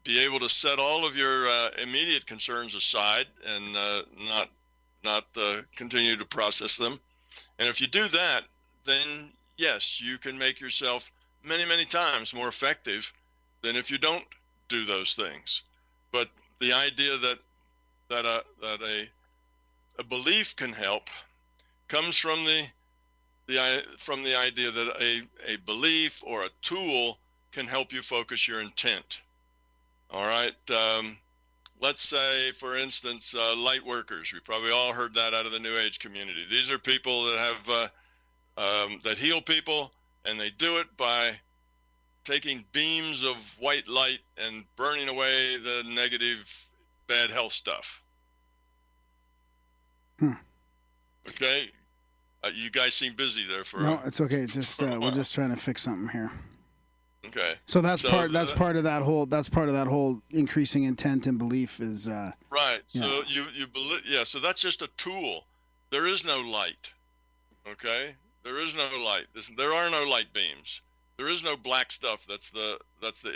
[SPEAKER 2] Be able to set all of your immediate concerns aside and not continue to process them. And if you do that, then yes, you can make yourself many, many times more effective than if you don't do those things. But the idea that a belief can help comes from the idea that a belief or a tool can help you focus your intent. All right. Let's say, for instance, light workers. We probably all heard that out of the New Age community. These are people that have that heal people, and they do it by taking beams of white light and burning away the negative, bad health stuff. Okay. You guys seem busy there for.
[SPEAKER 1] No, it's okay. Just we're just trying to fix something here.
[SPEAKER 2] Okay.
[SPEAKER 1] So that's part of that whole increasing intent and belief is
[SPEAKER 2] right. Yeah. So you believe, yeah, so that's just a tool. There is no light. Okay? There is no light. There are no light beams. There is no black stuff that's the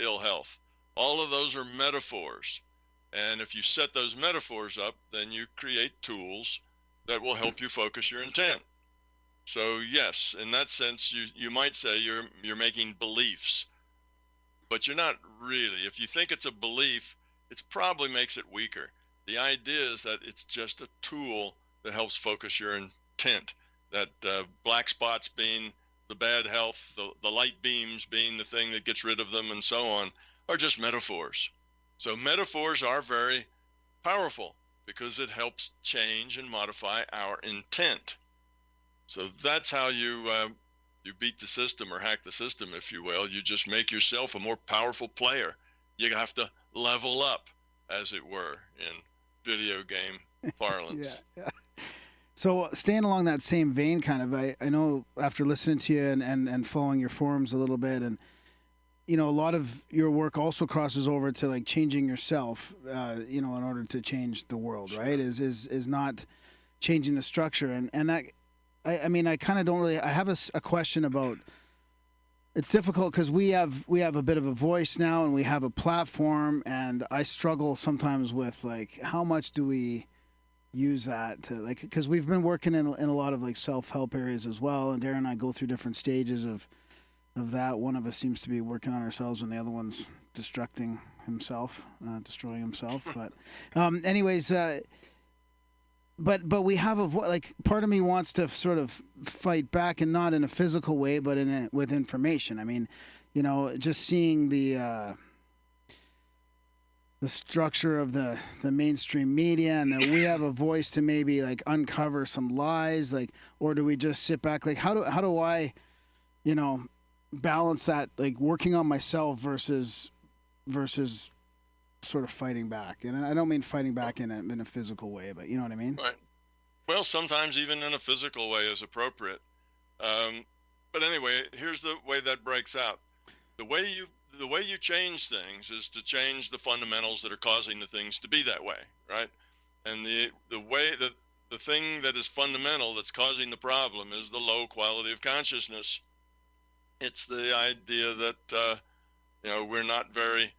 [SPEAKER 2] ill health. All of those are metaphors. And if you set those metaphors up, then you create tools that will help you focus your intent. So yes, in that sense, you might say you're making beliefs. But you're not really. If you think it's a belief, it probably makes it weaker. The idea is that it's just a tool that helps focus your intent. That black spots being the bad health, the light beams being the thing that gets rid of them, and so on, are just metaphors. So metaphors are very powerful because it helps change and modify our intent. So that's how you beat the system or hack the system, if you will. You just make yourself a more powerful player. You have to level up, as it were, in video game parlance.
[SPEAKER 1] Yeah. So staying along that same vein, kind of, I know after listening to you and following your forums a little bit, and a lot of your work also crosses over to like changing yourself, in order to change the world, right? Is not changing the structure, and that. I mean, I kind of don't really. I have a question about. It's difficult because we have a bit of a voice now, and we have a platform, and I struggle sometimes with like how much do we use that to like, because we've been working in a lot of like self-help areas as well, and Darren and I go through different stages of that. One of us seems to be working on ourselves, and the other one's destroying himself. But anyways. But we have like part of me wants to sort of fight back, and not in a physical way, but with information. I mean, just seeing the structure of the mainstream media, and that we have a voice to maybe like uncover some lies, like, or do we just sit back? Like, how do I, balance that, like working on myself versus sort of fighting back. And I don't mean fighting back in a physical way, but you know what I mean?
[SPEAKER 2] Right. Well, sometimes even in a physical way is appropriate. But anyway, here's the way that breaks out. The way you change things is to change the fundamentals that are causing the things to be that way, right? And the way that the thing that is fundamental that's causing the problem is the low quality of consciousness. It's the idea that we're not very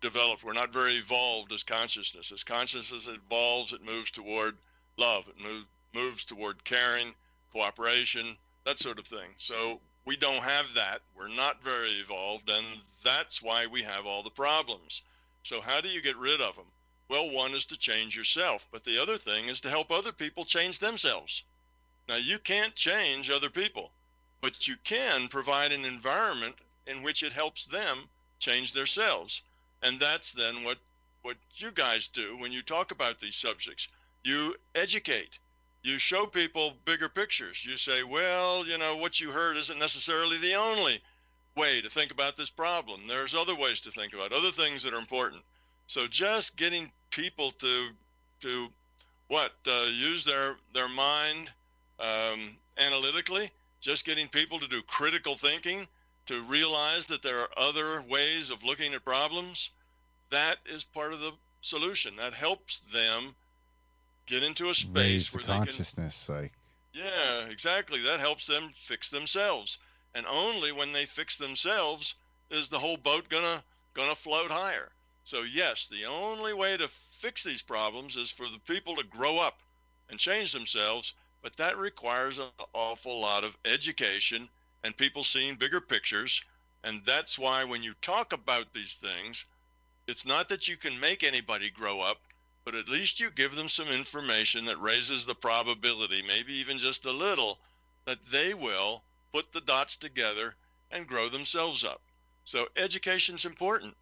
[SPEAKER 2] developed, we're not very evolved as consciousness. As consciousness evolves, it moves toward love, it moves toward caring, cooperation, that sort of thing. So we don't have that. We're not very evolved, and that's why we have all the problems. So how do you get rid of them? Well, one is to change yourself, but the other thing is to help other people change themselves. Now, you can't change other people, but you can provide an environment in which it helps them change themselves. And that's then what you guys do when you talk about these subjects. You educate. You show people bigger pictures. You say, well, what you heard isn't necessarily the only way to think about this problem. There's other ways to think about other things that are important. So just getting people to use their mind analytically, just getting people to do critical thinking, to realize that there are other ways of looking at problems, that is part of the solution. That helps them get into a space
[SPEAKER 3] raise
[SPEAKER 2] where
[SPEAKER 3] the consciousness,
[SPEAKER 2] yeah, exactly. That helps them fix themselves. And only when they fix themselves is the whole boat gonna float higher. So yes, the only way to fix these problems is for the people to grow up and change themselves, but that requires an awful lot of education and people seeing bigger pictures. And that's why when you talk about these things, it's not that you can make anybody grow up, but at least you give them some information that raises the probability, maybe even just a little, that they will put the dots together and grow themselves up. So education's important.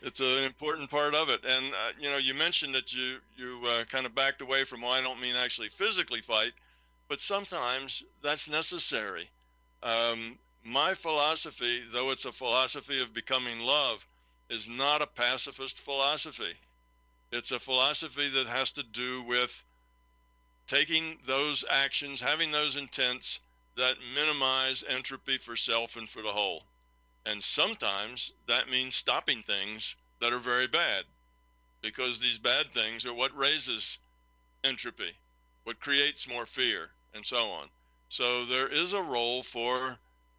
[SPEAKER 2] It's an important part of it. And, you mentioned that you kind of backed away from, well, I don't mean actually physically fight, but sometimes that's necessary. My philosophy, though it's a philosophy of becoming love, is not a pacifist philosophy. It's a philosophy that has to do with taking those actions, having those intents that minimize entropy for self and for the whole. And sometimes that means stopping things that are very bad, because these bad things are what raises entropy, what creates more fear, and so on. So there is a role for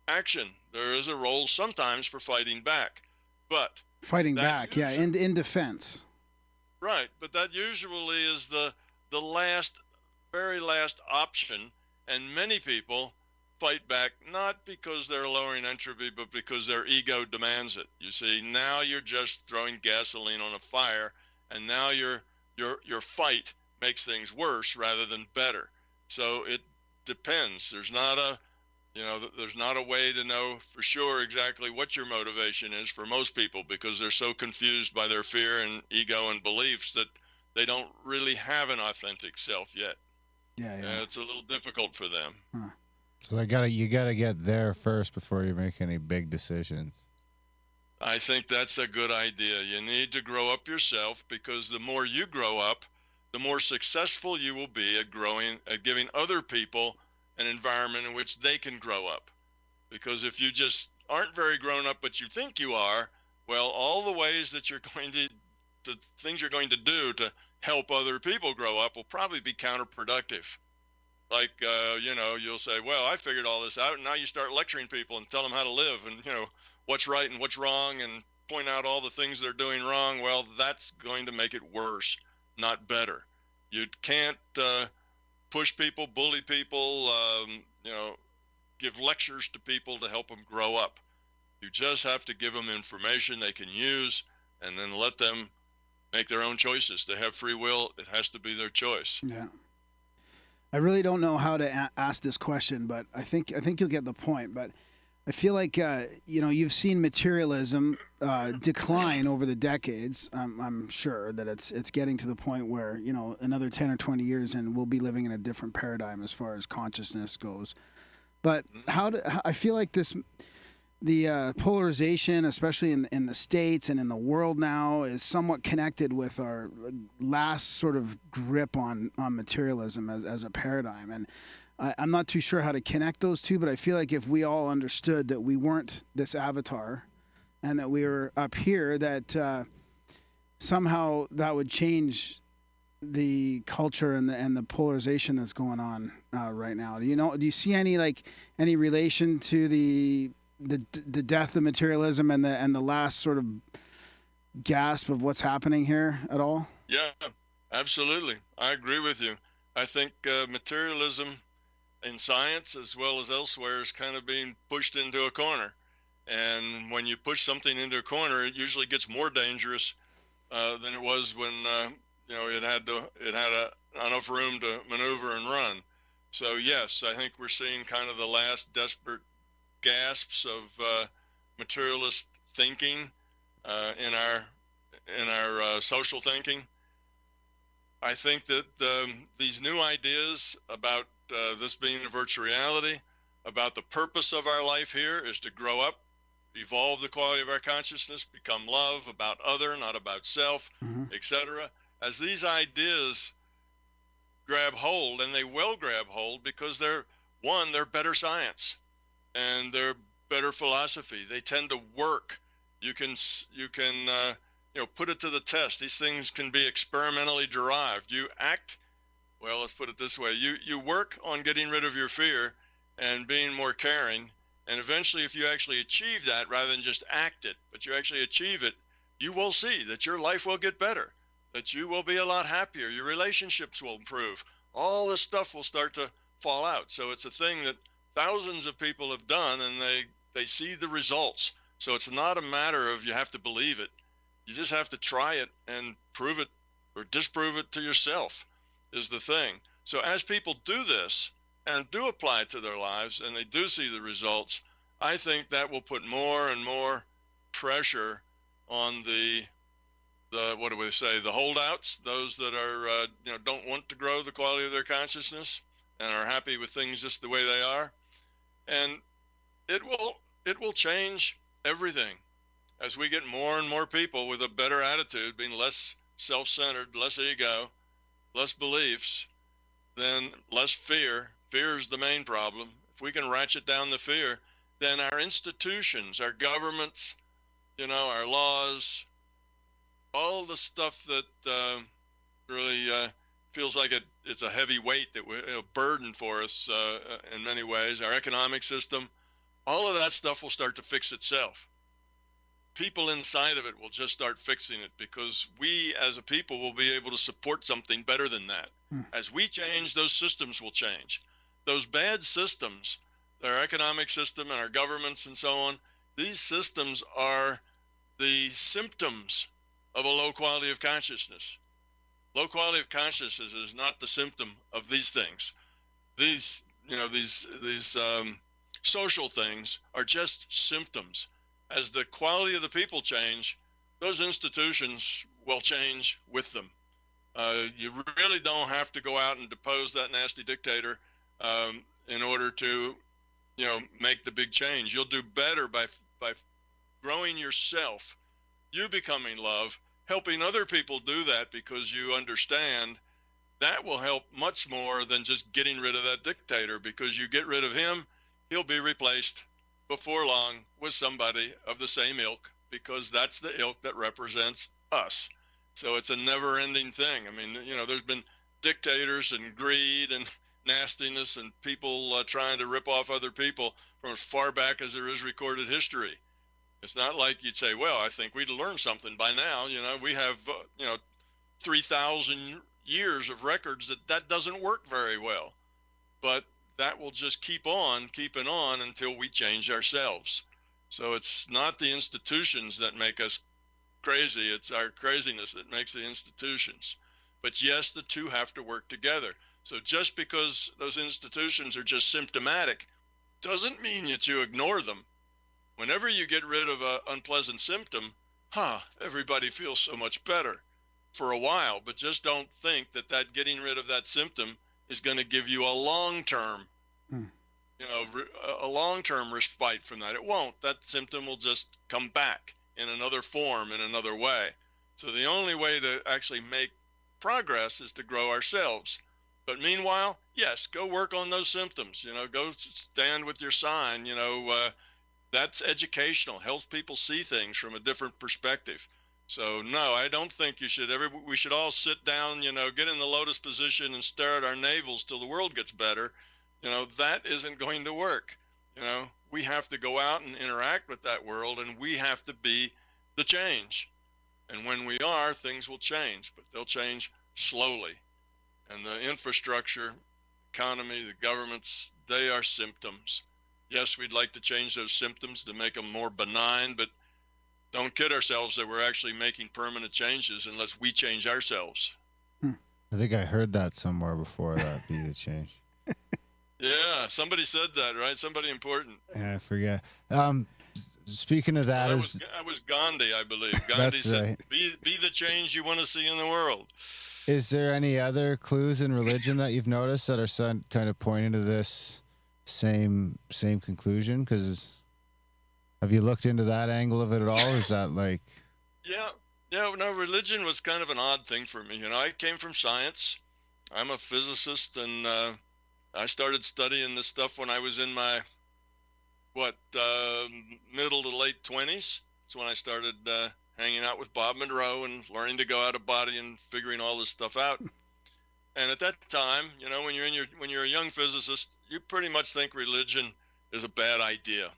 [SPEAKER 2] action. There is a role sometimes for fighting back. But
[SPEAKER 1] fighting back, yeah, in defense.
[SPEAKER 2] Right, but that usually is the very last option, and many people fight back not because they're lowering entropy, but because their ego demands it. You see, now you're just throwing gasoline on a fire, and now your fight makes things worse rather than better. So it depends. There's not a way to know for sure exactly what your motivation is for most people, because they're so confused by their fear and ego and beliefs that they don't really have an authentic self yet.
[SPEAKER 1] Yeah.
[SPEAKER 2] And it's a little difficult for them.
[SPEAKER 1] Huh.
[SPEAKER 3] So you gotta get there first before you make any big decisions.
[SPEAKER 2] I think that's a good idea. You need to grow up yourself, because the more you grow up, the more successful you will be at giving other people an environment in which they can grow up. Because if you just aren't very grown up, but you think you are, well, all the ways that you're going to things you're going to do to help other people grow up will probably be counterproductive. Like, you'll say, well, I figured all this out, and now you start lecturing people and tell them how to live and, what's right and what's wrong, and point out all the things they're doing wrong. Well, that's going to make it worse, not better. You can't push people, bully people, give lectures to people to help them grow up. You just have to give them information they can use, and then let them make their own choices. They have free will. It has to be their choice.
[SPEAKER 1] Yeah. I really don't know how to ask this question, but I think you'll get the point. But I feel like you've seen materialism decline over the decades. I'm sure that it's getting to the point where another 10 or 20 years and we'll be living in a different paradigm as far as consciousness goes. But I feel like this the polarization, especially in the States and in the world now, is somewhat connected with our last sort of grip on materialism as a paradigm. And I'm not too sure how to connect those two, but I feel like if we all understood that we weren't this avatar and that we were up here, that somehow that would change the culture and the polarization that's going on right now. Do you see any relation to the death of materialism and the last sort of gasp of what's happening here at all?
[SPEAKER 2] Yeah, absolutely. I agree with you. I think materialism in science as well as elsewhere is kind of being pushed into a corner. And when you push something into a corner, it usually gets more dangerous than it was when it had enough room to maneuver and run. So yes, I think we're seeing kind of the last desperate gasps of materialist thinking in our social thinking. I think that these new ideas about this being a virtual reality, about the purpose of our life here is to grow up, evolve the quality of our consciousness, become love, about other, not about self, etc. As these ideas grab hold, and they will grab hold because they're better science and they're better philosophy. They tend to work. You can put it to the test. These things can be experimentally derived. Let's put it this way. You work on getting rid of your fear and being more caring. And eventually, if you actually achieve that, rather than just act it, but you actually achieve it, you will see that your life will get better, that you will be a lot happier, your relationships will improve. All this stuff will start to fall out. So it's a thing that thousands of people have done, and they see the results. So it's not a matter of you have to believe it. You just have to try it and prove it or disprove it to yourself is the thing. So as people do this and do apply it to their lives and they do see the results, I think that will put more and more pressure on the holdouts, those that are don't want to grow the quality of their consciousness and are happy with things just the way they are. And it will change everything as we get more and more people with a better attitude, being less self-centered, less ego, less beliefs, then less fear. Fear is the main problem. If we can ratchet down the fear, then our institutions, our governments, our laws, all the stuff that really feels like it's a heavy weight, a burden for us in many ways, our economic system, all of that stuff will start to fix itself. People inside of it will just start fixing it because we as a people will be able to support something better than that. As we change, those systems will change. Those bad systems, our economic system and our governments and so on, these systems are the symptoms of a low quality of consciousness. Low quality of consciousness is not the symptom of these things. These social things are just symptoms. As the quality of the people change, those institutions will change with them. You really don't have to go out and depose that nasty dictator in order to, make the big change. You'll do better by growing yourself, you becoming love, helping other people do that because you understand that will help much more than just getting rid of that dictator, because you get rid of him, he'll be replaced before long with somebody of the same ilk, because that's the ilk that represents us. So it's a never-ending thing. I mean, there's been dictators and greed and nastiness and people trying to rip off other people from as far back as there is recorded history. It's not like you'd say, well, I think we'd learn something by now. We have, 3,000 years of records that doesn't work very well. But that will just keep on keeping on until we change ourselves. So it's not the institutions that make us crazy. It's our craziness that makes the institutions. But yes, the two have to work together. So just because those institutions are just symptomatic doesn't mean that you ignore them. Whenever you get rid of an unpleasant symptom, everybody feels so much better for a while. But just don't think that getting rid of that symptom is going to give you a long-term, a long-term respite from that. It won't. That symptom will just come back in another form, in another way. So the only way to actually make progress is to grow ourselves. But meanwhile, yes, go work on those symptoms. Go stand with your sign. That's educational. Helps people see things from a different perspective. So no, I don't think we should all sit down, get in the lotus position and stare at our navels till the world gets better. That isn't going to work. We have to go out and interact with that world, and we have to be the change. And when we are, things will change, but they'll change slowly. And the infrastructure, economy, the governments, they are symptoms. Yes, we'd like to change those symptoms to make them more benign, but don't kid ourselves that we're actually making permanent changes unless we change ourselves.
[SPEAKER 3] I think I heard that somewhere before, that be the change.
[SPEAKER 2] Yeah, somebody said that, right? Somebody important.
[SPEAKER 3] Yeah, I forget. Speaking of that,
[SPEAKER 2] that was Gandhi, I believe. Gandhi said, right. Be the change you want to see in the world.
[SPEAKER 3] Is there any other clues in religion that you've noticed that are kind of pointing to this same conclusion? Because have you looked into that angle of it at all? Is that like...
[SPEAKER 2] Yeah, no, religion was kind of an odd thing for me. I came from science. I'm a physicist, and I started studying this stuff when I was in my, middle to late 20s. That's when I started hanging out with Bob Monroe and learning to go out of body and figuring all this stuff out. And at that time, when you're a young physicist, you pretty much think religion is a bad idea.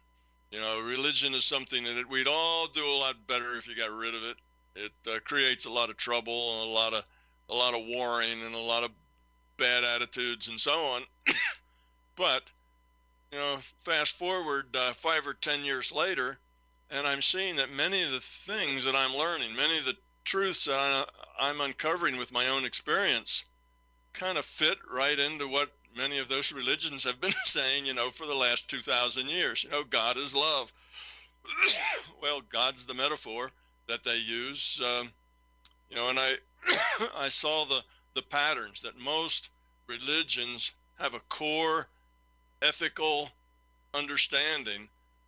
[SPEAKER 2] Religion is something that we'd all do a lot better if you got rid of it. It creates a lot of trouble and a lot of warring and a lot of bad attitudes and so on. But fast forward 5 or 10 years later, and I'm seeing that many of the things that I'm learning, many of the truths that I'm uncovering with my own experience, kind of fit right into what many of those religions have been saying, for the last 2,000 years. God is love. Well, God's the metaphor that they use, and I saw the patterns that most religions have a core ethical understanding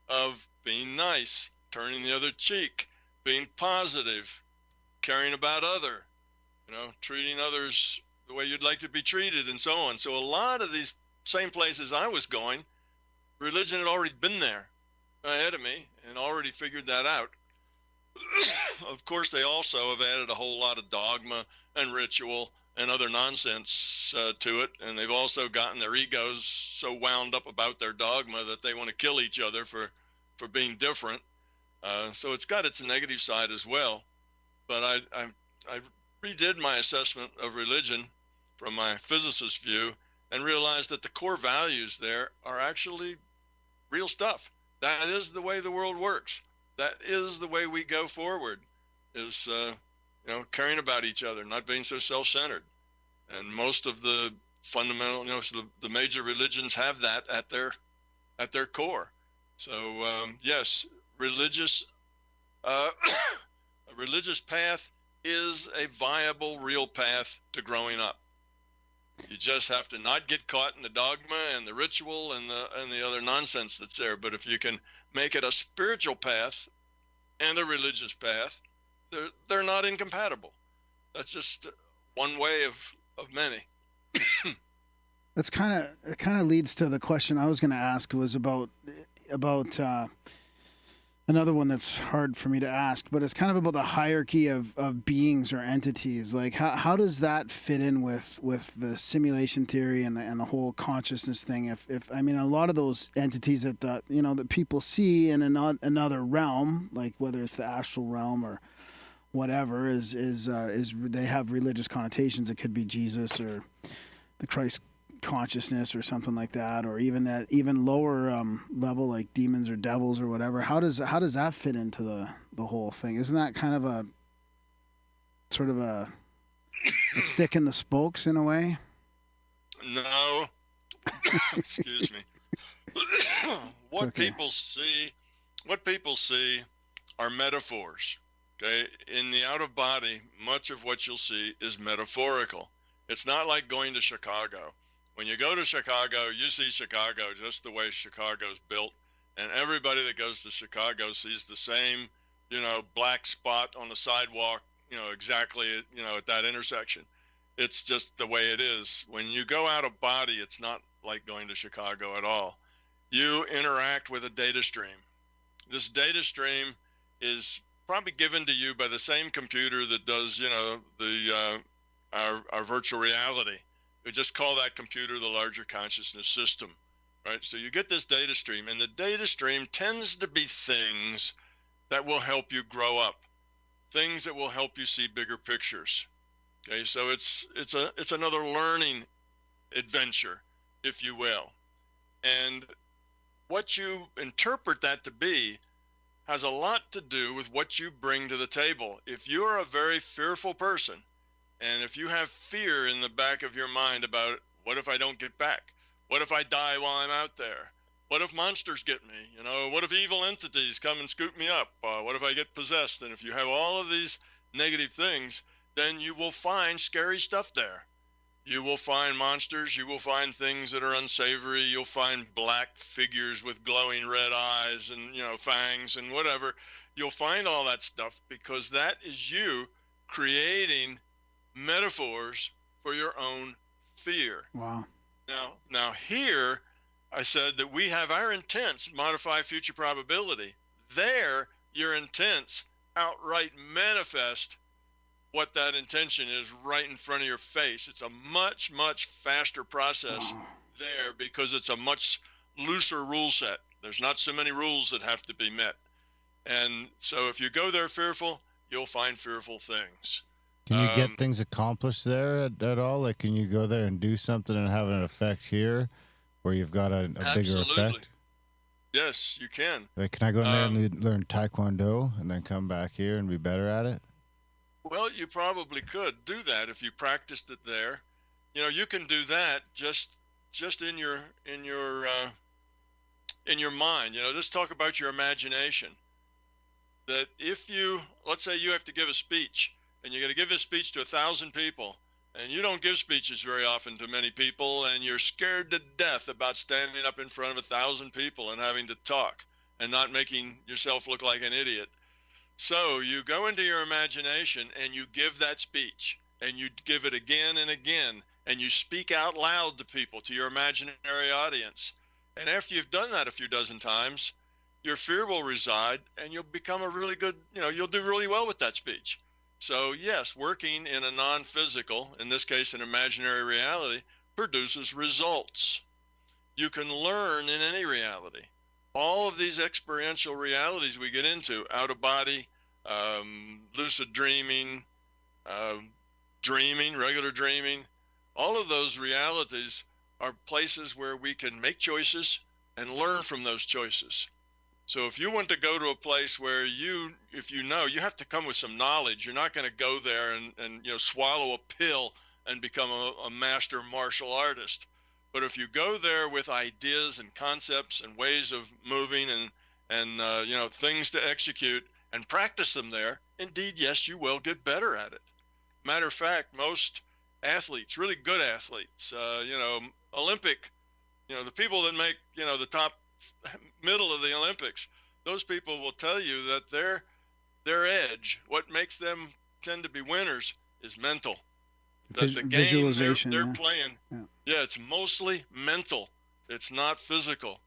[SPEAKER 2] of being nice, turning the other cheek, being positive, caring about other, treating others the way you'd like to be treated, and so on. So a lot of these same places I was going, religion had already been there ahead of me and already figured that out. Of course, they also have added a whole lot of dogma and ritual and other nonsense to it, and they've also gotten their egos so wound up about their dogma that they want to kill each other for being different. So it's got its negative side as well. But I redid my assessment of religion from my physicist view and realized that the core values there are actually real stuff. That is the way the world works. That is the way we go forward, is caring about each other, not being so self-centered. And most of the fundamental, the major religions have that at their core. So yes, a religious path is a viable, real path to growing up. You just have to not get caught in the dogma and the ritual and the other nonsense that's there. But if you can make it a spiritual path and a religious path, they're not incompatible. That's just one way of many.
[SPEAKER 1] It kind of leads to the question I was going to ask, was about another one that's hard for me to ask, but it's kind of about the hierarchy of beings or entities. Like how does that fit in with the simulation theory and the whole consciousness thing? If I mean, a lot of those entities that people see in another realm, like whether it's the astral realm or whatever, is they have religious connotations. It could be Jesus or the Christ consciousness or something like that, or even lower level like demons or devils or whatever. How does that fit into the whole thing? Isn't that kind of a sort of a stick in the spokes in a way?
[SPEAKER 2] No. Excuse me. What people see are metaphors. Okay, in the out of body, much of what you'll see is metaphorical. It's not like going to Chicago. When you go to Chicago, you see Chicago just the way Chicago's built. And everybody that goes to Chicago sees the same, black spot on the sidewalk, exactly, at that intersection. It's just the way it is. When you go out of body, it's not like going to Chicago at all. You interact with a data stream. This data stream is probably given to you by the same computer that does, our virtual reality. We just call that computer the larger consciousness system, right? So you get this data stream, and the data stream tends to be things that will help you grow up, things that will help you see bigger pictures. Okay, so it's another learning adventure, if you will. And what you interpret that to be has a lot to do with what you bring to the table. If you're a very fearful person, and if you have fear in the back of your mind about, what if I don't get back? What if I die while I'm out there? What if monsters get me? What if evil entities come and scoop me up? What if I get possessed? And if you have all of these negative things, then you will find scary stuff there. You will find monsters, you will find things that are unsavory, you'll find black figures with glowing red eyes and, fangs and whatever. You'll find all that stuff because that is you creating metaphors for your own fear.
[SPEAKER 1] Wow.
[SPEAKER 2] Now here, I said that we have our intents modify future probability. There, your intents outright manifest what that intention is right in front of your face. It's a much, much faster process there because it's a much looser rule set. There's not so many rules that have to be met. And so if you go there fearful, you'll find fearful things.
[SPEAKER 3] Can you get things accomplished there at all? Like, can you go there and do something and have an effect here where you've got a bigger effect?
[SPEAKER 2] Yes, you can.
[SPEAKER 3] Like, can I go in there and learn Taekwondo and then come back here and be better at it?
[SPEAKER 2] Well, you probably could do that if you practiced it there. You can do that just in your mind. Just talk about your imagination. That if let's say you have to give a speech, and you're going to give a speech to 1,000 people, and you don't give speeches very often to many people, and you're scared to death about standing up in front of 1,000 people and having to talk and not making yourself look like an idiot. So you go into your imagination and you give that speech, and you give it again and again, and you speak out loud to people, to your imaginary audience. And after you've done that a few dozen times, your fear will reside, and you'll become a really good, you'll do really well with that speech. So yes, working in a non-physical, in this case an imaginary reality, produces results. You can learn in any reality. All of these experiential realities we get into, out of body, lucid dreaming, regular dreaming, all of those realities are places where we can make choices and learn from those choices. So if you want to go to a place where you have to come with some knowledge. You're not going to go there and swallow a pill and become a master martial artist. But if you go there with ideas and concepts and ways of moving and things to execute and practice them there, indeed, yes, you will get better at it. Matter of fact, most athletes, really good athletes, Olympic, the people that make, the top middle of the Olympics, those people will tell you that their edge, what makes them tend to be winners, is mental. That the game they're playing, it's mostly mental. It's not physical.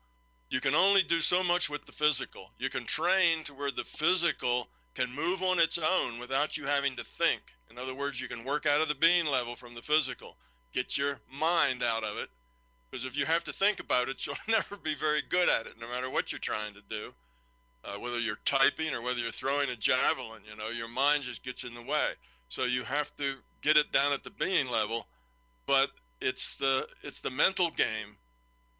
[SPEAKER 2] You can only do so much with the physical. You can train to where the physical can move on its own without you having to think. In other words, you can work out of the being level from the physical. Get your mind out of it. Because if you have to think about it, you'll never be very good at it, no matter what you're trying to do. Whether you're typing or whether you're throwing a javelin, your mind just gets in the way. So you have to get it down at the being level, but it's the mental game.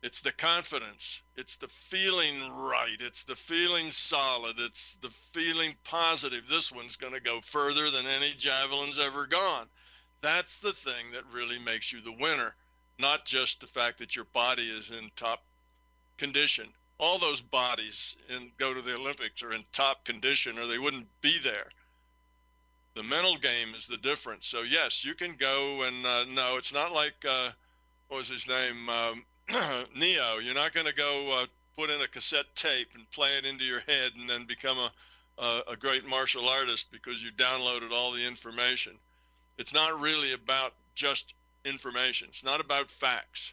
[SPEAKER 2] It's the confidence. It's the feeling right. It's the feeling solid. It's the feeling positive. This one's going to go further than any javelin's ever gone. That's the thing that really makes you the winner, not just the fact that your body is in top condition. All those bodies go to the Olympics are in top condition or they wouldn't be there. The mental game is the difference. So yes, you can go and no, it's not like what was his name? Neo. You're not going to go put in a cassette tape and play it into your head and then become a great martial artist because you downloaded all the information. It's not really about just information. It's not about facts.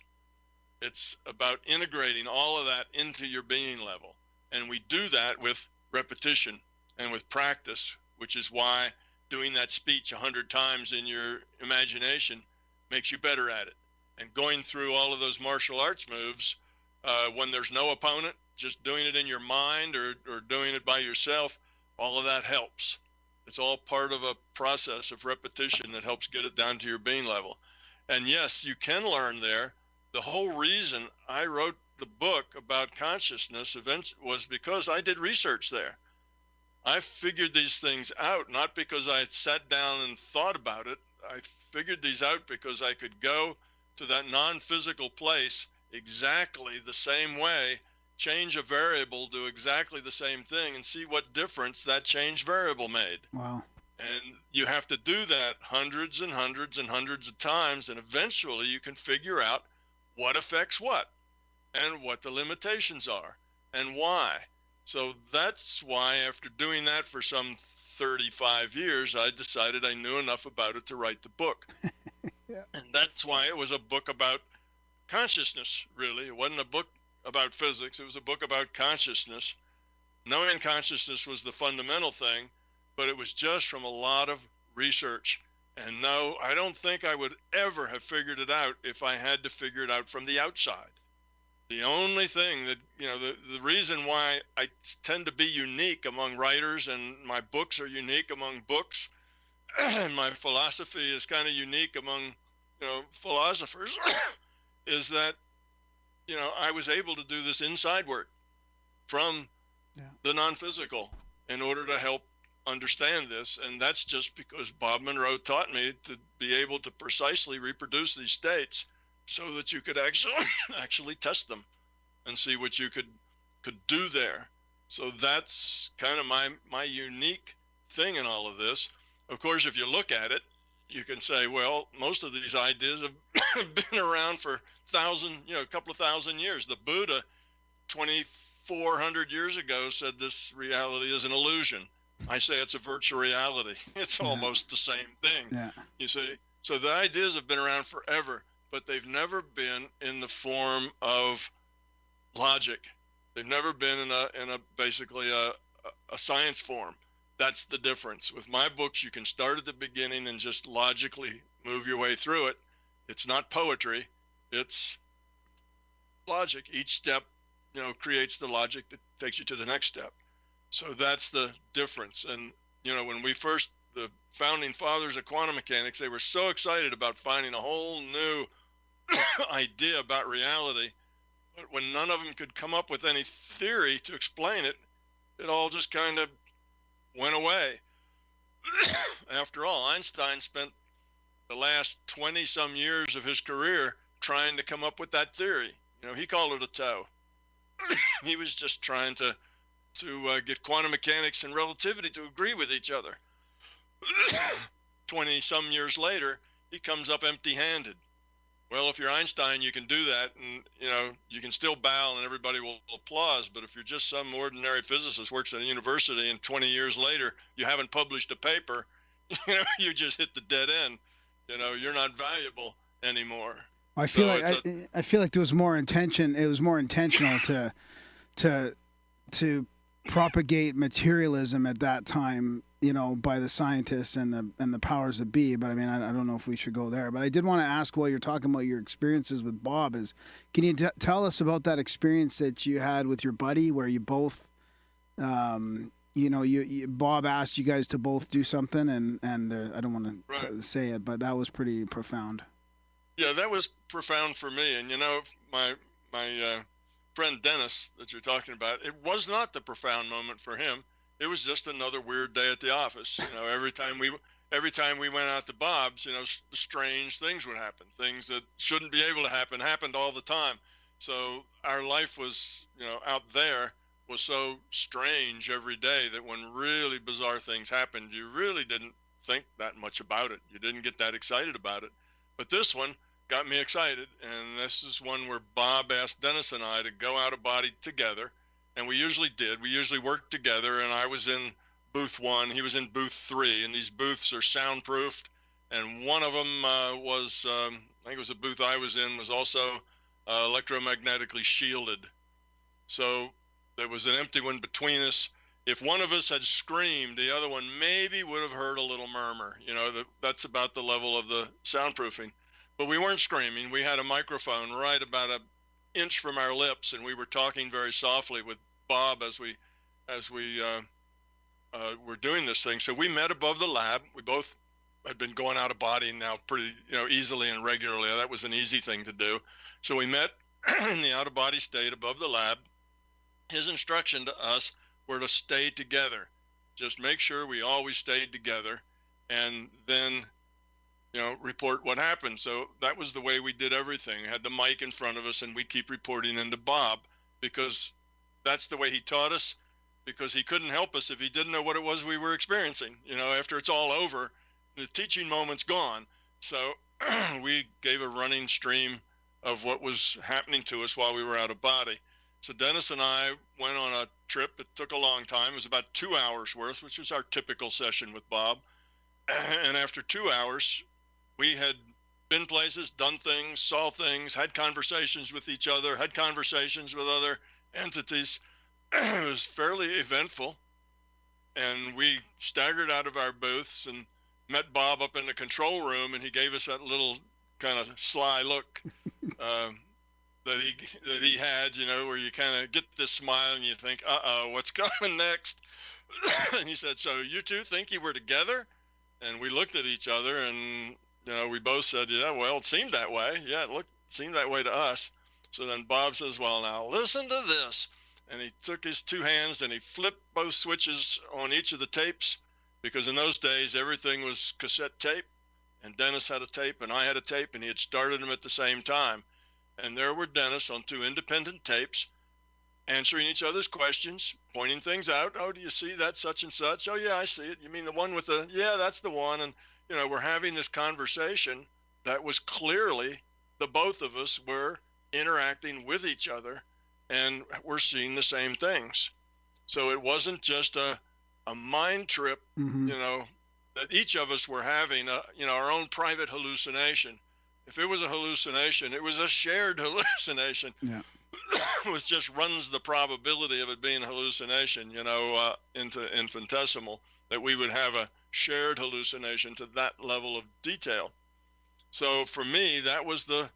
[SPEAKER 2] It's about integrating all of that into your being level. And we do that with repetition and with practice, which is why doing that speech 100 times in your imagination makes you better at it. And going through all of those martial arts moves, when there's no opponent, just doing it in your mind or doing it by yourself, all of that helps. It's all part of a process of repetition that helps get it down to your being level. And yes, you can learn there. The whole reason I wrote the book about consciousness was because I did research there. I figured these things out, not because I had sat down and thought about it. I figured these out because I could go to that non-physical place exactly the same way, change a variable, do exactly the same thing, and see what difference that changed variable made.
[SPEAKER 1] Wow.
[SPEAKER 2] And you have to do that hundreds and hundreds and hundreds of times, and eventually you can figure out what affects what and what the limitations are and why. So that's why, after doing that for some 35 years, I decided I knew enough about it to write the book.
[SPEAKER 1] Yeah.
[SPEAKER 2] And that's why it was a book about consciousness, really. It wasn't a book about physics. It was a book about consciousness. Knowing consciousness was the fundamental thing, but it was just from a lot of research. And no, I don't think I would ever have figured it out if I had to figure it out from the outside. The only thing that, the reason why I tend to be unique among writers, and my books are unique among books, and my philosophy is kind of unique among, philosophers, is that, I was able to do this inside work from the non-physical in order to help understand this. And that's just because Bob Monroe taught me to be able to precisely reproduce these states so that you could actually test them and see what you could do there. So that's kind of my unique thing in all of this. Of course, if you look at it, you can say, well, most of these ideas have been around for a couple of thousand years. The Buddha, 2,400 years ago, said this reality is an illusion. I say it's a virtual reality. It's almost the same thing. Yeah. You see, so the ideas have been around forever, but they've never been in the form of logic. They've never been in a basically a science form. That's the difference. With my books, you can start at the beginning and just logically move your way through it. It's not poetry. It's logic. Each step, creates the logic that takes you to the next step. So that's the difference. And, when the founding fathers of quantum mechanics, they were so excited about finding a whole new idea about reality. But when none of them could come up with any theory to explain it, it all just kind of went away. After all, Einstein spent the last 20 some years of his career trying to come up with that theory. He called it a toe. He was just trying to get quantum mechanics and relativity to agree with each other. 20 some years later, he comes up empty-handed. Well, if you're Einstein, you can do that, and you can still bow and everybody will applause. But if you're just some ordinary physicist works at a university and 20 years later you haven't published a paper, you just hit the dead end. You're not valuable anymore.
[SPEAKER 1] I feel I feel like there was more intention. It was more intentional to propagate materialism at that time, by the scientists and the powers that be. But I mean, I don't know if we should go there. But I did want to ask, while you're talking about your experiences with Bob, can you tell us about that experience that you had with your buddy, where you both, Bob asked you guys to both do something, and I don't want to say it, but that was pretty profound.
[SPEAKER 2] Yeah, that was profound for me. And my friend Dennis that you're talking about, it was not the profound moment for him. It was just another weird day at the office. Every time we went out to Bob's, strange things would happen. Things that shouldn't be able to happen happened all the time. So our life was, out there was so strange every day that when really bizarre things happened, you really didn't think that much about it. You didn't get that excited about it. But this one, got me excited. And this is one where Bob asked Dennis and I to go out of body together. And we usually did. We usually worked together. And I was in booth 1, he was in booth 3. And these booths are soundproofed. And one of them was, I think it was a booth I was in, was also electromagnetically shielded. So there was an empty one between us. If one of us had screamed, the other one maybe would have heard a little murmur. That's about the level of the soundproofing. But we weren't screaming. We had a microphone right about an inch from our lips, and we were talking very softly with Bob as we were doing this thing. So we met above the lab. We both had been going out of body now pretty easily and regularly. That was an easy thing to do. So we met in the out of body state above the lab. His instruction to us were to stay together. Just make sure we always stayed together, and then report what happened. So that was the way we did everything. We had the mic in front of us, and we'd keep reporting into Bob, because that's the way he taught us, because he couldn't help us if he didn't know what it was we were experiencing. After it's all over, the teaching moment's gone. So we gave a running stream of what was happening to us while we were out of body. So Dennis and I went on a trip. It took a long time. It was about 2 hours worth, which was our typical session with Bob. And after 2 hours, we had been places, done things, saw things, had conversations with each other, had conversations with other entities. It was fairly eventful. And we staggered out of our booths and met Bob up in the control room, and he gave us that little kind of sly look that he had, where you kind of get this smile and you think, uh-oh, what's coming next? And he said, so you two think you were together? And we looked at each other, and we both said, yeah, well, it seemed that way. Yeah, it seemed that way to us. So then Bob says, well, now listen to this. And he took his 2 hands and he flipped both switches on each of the tapes, because in those days everything was cassette tape, and Dennis had a tape and I had a tape, and he had started them at the same time. And there were Dennis on 2 independent tapes, answering each other's questions, pointing things out. Oh, do you see that such and such? Oh, yeah, I see it. You mean the one with the, yeah, that's the one. And, we're having this conversation that was clearly the both of us were interacting with each other, and we're seeing the same things. So it wasn't just a mind trip, that each of us were having, our own private hallucination. If it was a hallucination, it was a shared hallucination.
[SPEAKER 1] Yeah.
[SPEAKER 2] Which just runs the probability of it being a hallucination, into infinitesimal, that we would have a shared hallucination to that level of detail. So for me, that was the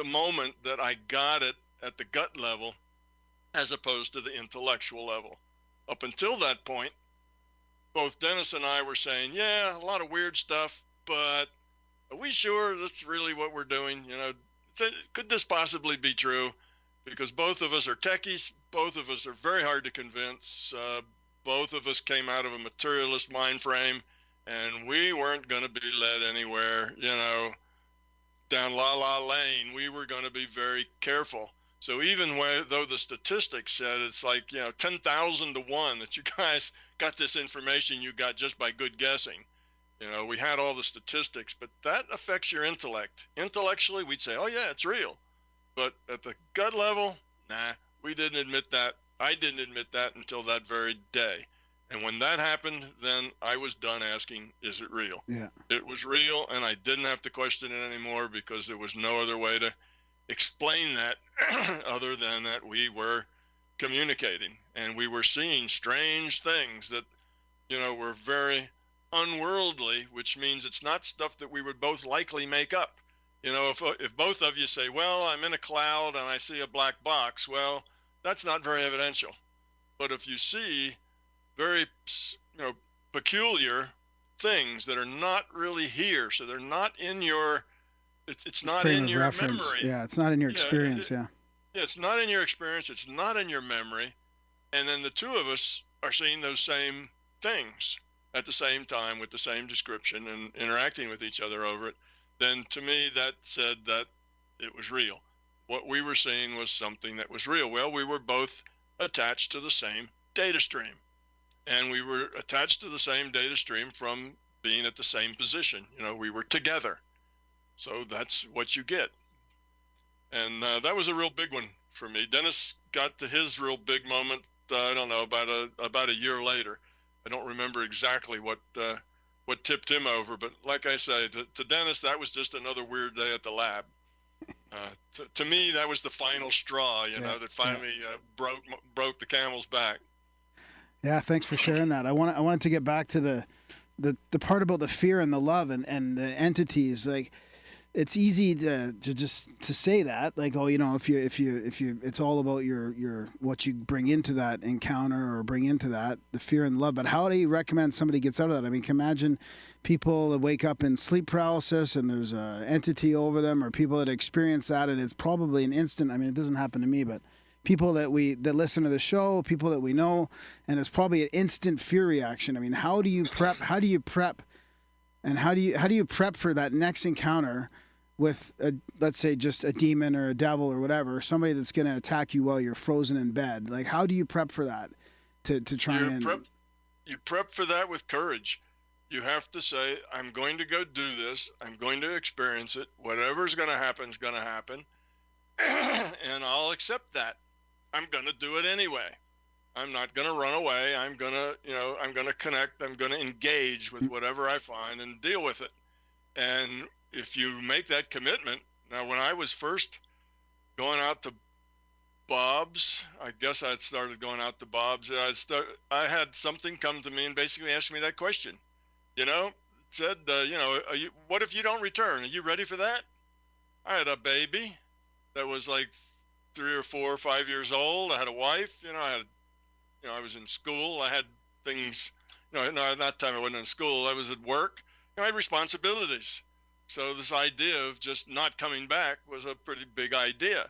[SPEAKER 2] moment that I got it at the gut level, as opposed to the intellectual level. Up until that point, both Dennis and I were saying, yeah, a lot of weird stuff, but are we sure that's really what we're doing? Could this possibly be true? Because both of us are techies. Both of us are very hard to convince. Both of us came out of a materialist mind frame, and we weren't going to be led anywhere, down la-la lane. We were going to be very careful. So even though the statistics said it's like, 10,000 to 1 that you guys got this information you got just by good guessing. We had all the statistics, but that affects your intellect. Intellectually, we'd say, oh, yeah, it's real. But at the gut level, nah, we didn't admit that. I didn't admit that until that very day. And when that happened, then I was done asking, is it real?
[SPEAKER 1] Yeah.
[SPEAKER 2] It was real, and I didn't have to question it anymore, because there was no other way to explain that other than that we were communicating. And we were seeing strange things that, were very unworldly, which means it's not stuff that we would both likely make up. If both of you say, well, I'm in a cloud and I see a black box, well, that's not very evidential. But if you see very, peculiar things that are not really here, so they're not in your, it's not in your
[SPEAKER 1] reference.
[SPEAKER 2] Memory.
[SPEAKER 1] Yeah, it's not in your experience, yeah.
[SPEAKER 2] Yeah, it's not in your experience, it's not in your memory, and then the two of us are seeing those same things at the same time with the same description and interacting with each other over it, then to me that said that it was real. What we were seeing was something that was real. Well, we were both attached to the same data stream, and we were attached to the same data stream from being at the same position. We were together. So that's what you get. And that was a real big one for me. Dennis got to his real big moment, I don't know, about a year later. I don't remember exactly what tipped him over, but like I say, to Dennis, that was just another weird day at the lab. To me, that was the final straw, that finally broke the camel's back.
[SPEAKER 1] Yeah, thanks for sharing that. I wanted to get back to the part about the fear and the love and the entities. Like, it's easy to just to say that, like, oh, if you it's all about your what you bring into that encounter or bring into that, the fear and love. But how do you recommend somebody gets out of that? I mean, can you imagine people that wake up in sleep paralysis and there's an entity over them, or people that experience that and it's probably an instant. I mean, it doesn't happen to me, but people that listen to the show, people that we know, and it's probably an instant fear reaction. I mean, how do you prep? And how do you prep for that next encounter with, let's say, just a demon or a devil or whatever, somebody that's going to attack you while you're frozen in bed? Like, how do you prep for that to try
[SPEAKER 2] You prep for that with courage. You have to say, I'm going to go do this. I'm going to experience it. Whatever's going to happen is going to happen. And I'll accept that. I'm going to do it anyway. I'm not going to run away. I'm going to connect. I'm going to engage with whatever I find and deal with it. And if you make that commitment, now when I was first going out to Bob's, I guess I'd started going out to Bob's. I had something come to me and basically asked me that question. Said, what if you don't return? Are you ready for that? I had a baby that was like 3 or 4 or 5 years old. I had a wife. I was in school. I had things. At that time I wasn't in school. I was at work. I had responsibilities. So this idea of just not coming back was a pretty big idea.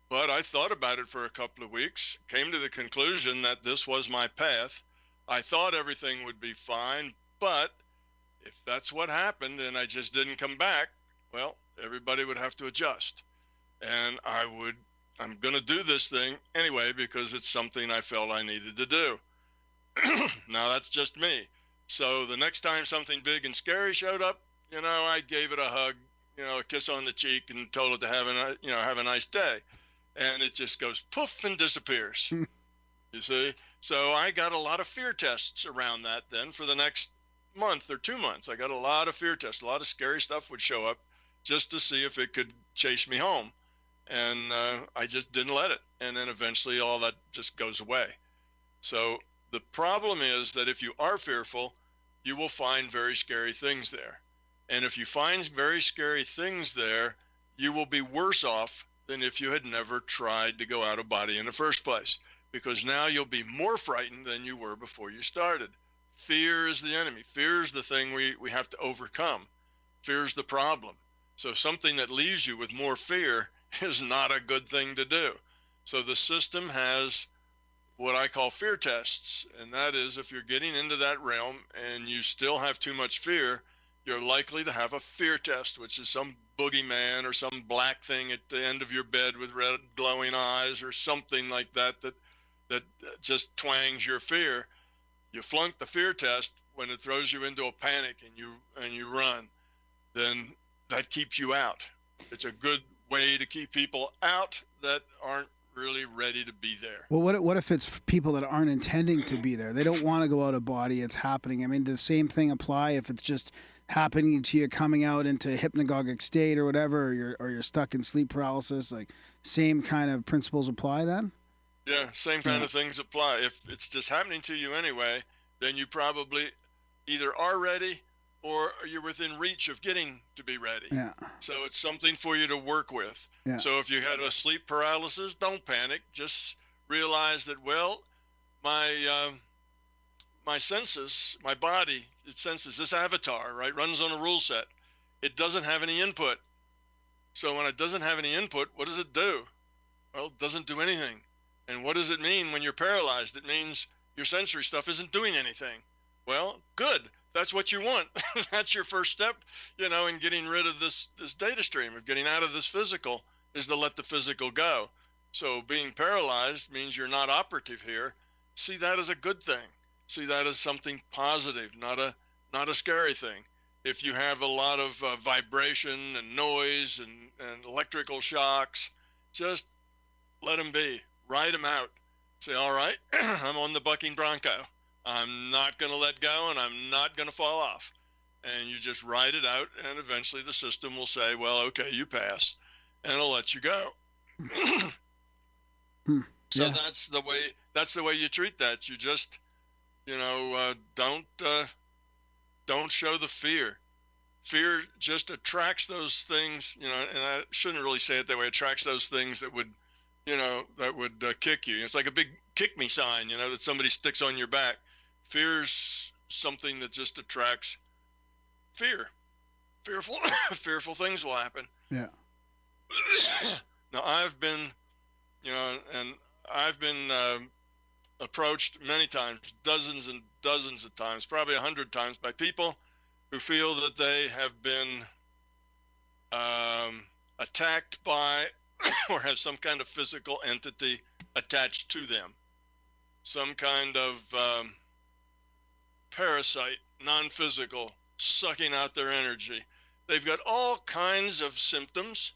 [SPEAKER 2] But I thought about it for a couple of weeks, came to the conclusion that this was my path. I thought everything would be fine, but if that's what happened and I just didn't come back, well, everybody would have to adjust. And I'm going to do this thing anyway because it's something I felt I needed to do. Now, that's just me. So the next time something big and scary showed up, I gave it a hug, a kiss on the cheek, and told it to have a nice day. And it just goes poof and disappears. You see? So I got a lot of fear tests around that then for the next month or 2 months. I got a lot of fear tests. A lot of scary stuff would show up just to see if it could chase me home. And I just didn't let it. And then eventually all that just goes away. So the problem is that if you are fearful, you will find very scary things there. And if you find very scary things there, you will be worse off than if you had never tried to go out of body in the first place, because now you'll be more frightened than you were before you started. Fear is the enemy. Fear is the thing we have to overcome. Fear is the problem. So something that leaves you with more fear is not a good thing to do. So the system has what I call fear tests, and that is if you're getting into that realm and you still have too much fear, you're likely to have a fear test, which is some boogeyman or some black thing at the end of your bed with red glowing eyes or something like that just twangs your fear. You flunk the fear test when it throws you into a panic and you run, then that keeps you out. It's a good way to keep people out that aren't really ready to be there.
[SPEAKER 1] Well, what if it's people that aren't intending to be there? They don't want to go out of body. It's happening. I mean, does the same thing apply if it's just happening to you, coming out into a hypnagogic state or whatever, or you're stuck in sleep paralysis? Like, same kind of principles apply then?
[SPEAKER 2] Yeah, same kind of things apply. If it's just happening to you anyway, then you probably either are ready or you're within reach of getting to be ready.
[SPEAKER 1] Yeah. So
[SPEAKER 2] it's something for you to work with.
[SPEAKER 1] Yeah.
[SPEAKER 2] So if you had a sleep paralysis, don't panic. Just realize that, well, my senses, my body, it senses this avatar, right, runs on a rule set. It doesn't have any input. So when it doesn't have any input, what does it do? Well, it doesn't do anything. And what does it mean when you're paralyzed? It means your sensory stuff isn't doing anything. Well, good. That's what you want. That's your first step, in getting rid of this data stream, of getting out of this physical, is to let the physical go. So being paralyzed means you're not operative here. See that as a good thing. See that as something positive, not a scary thing. if you have a lot of vibration and noise and electrical shocks, just let them be. Ride them out. Say, all right, I'm on the bucking bronco. I'm not going to let go, and I'm not going to fall off. And you just ride it out, and eventually the system will say, well, okay, you pass, and it'll let you go. So
[SPEAKER 1] Yeah.
[SPEAKER 2] that's the way you treat that. You just, don't show the fear. Fear just attracts those things, and I shouldn't really say it that way. Attracts those things that would, kick you. It's like a big kick me sign, that somebody sticks on your back. Fear's something that just attracts fear. Fearful things will happen.
[SPEAKER 1] Yeah.
[SPEAKER 2] Now I've been, approached many times, dozens and dozens of times, probably 100 times, by people who feel that they have been attacked by or have some kind of physical entity attached to them, some kind of parasite, non-physical, sucking out their energy. They've got all kinds of symptoms.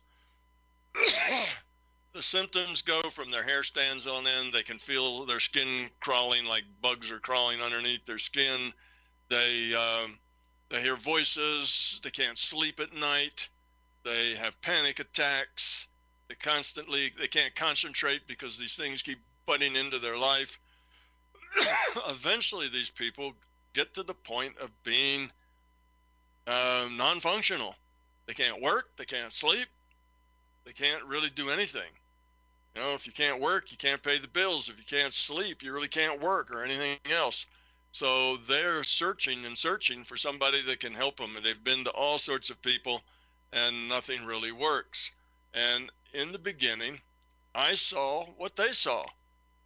[SPEAKER 2] The symptoms go from their hair stands on end. They can feel their skin crawling, like bugs are crawling underneath their skin. They hear voices. They can't sleep at night. They have panic attacks. They can't concentrate because these things keep butting into their life. Eventually, these people get to the point of being non-functional. They can't work. They can't sleep. They can't really do anything. If you can't work, you can't pay the bills. If you can't sleep, you really can't work or anything else. So they're searching and searching for somebody that can help them. And they've been to all sorts of people, and nothing really works. And in the beginning, I saw what they saw.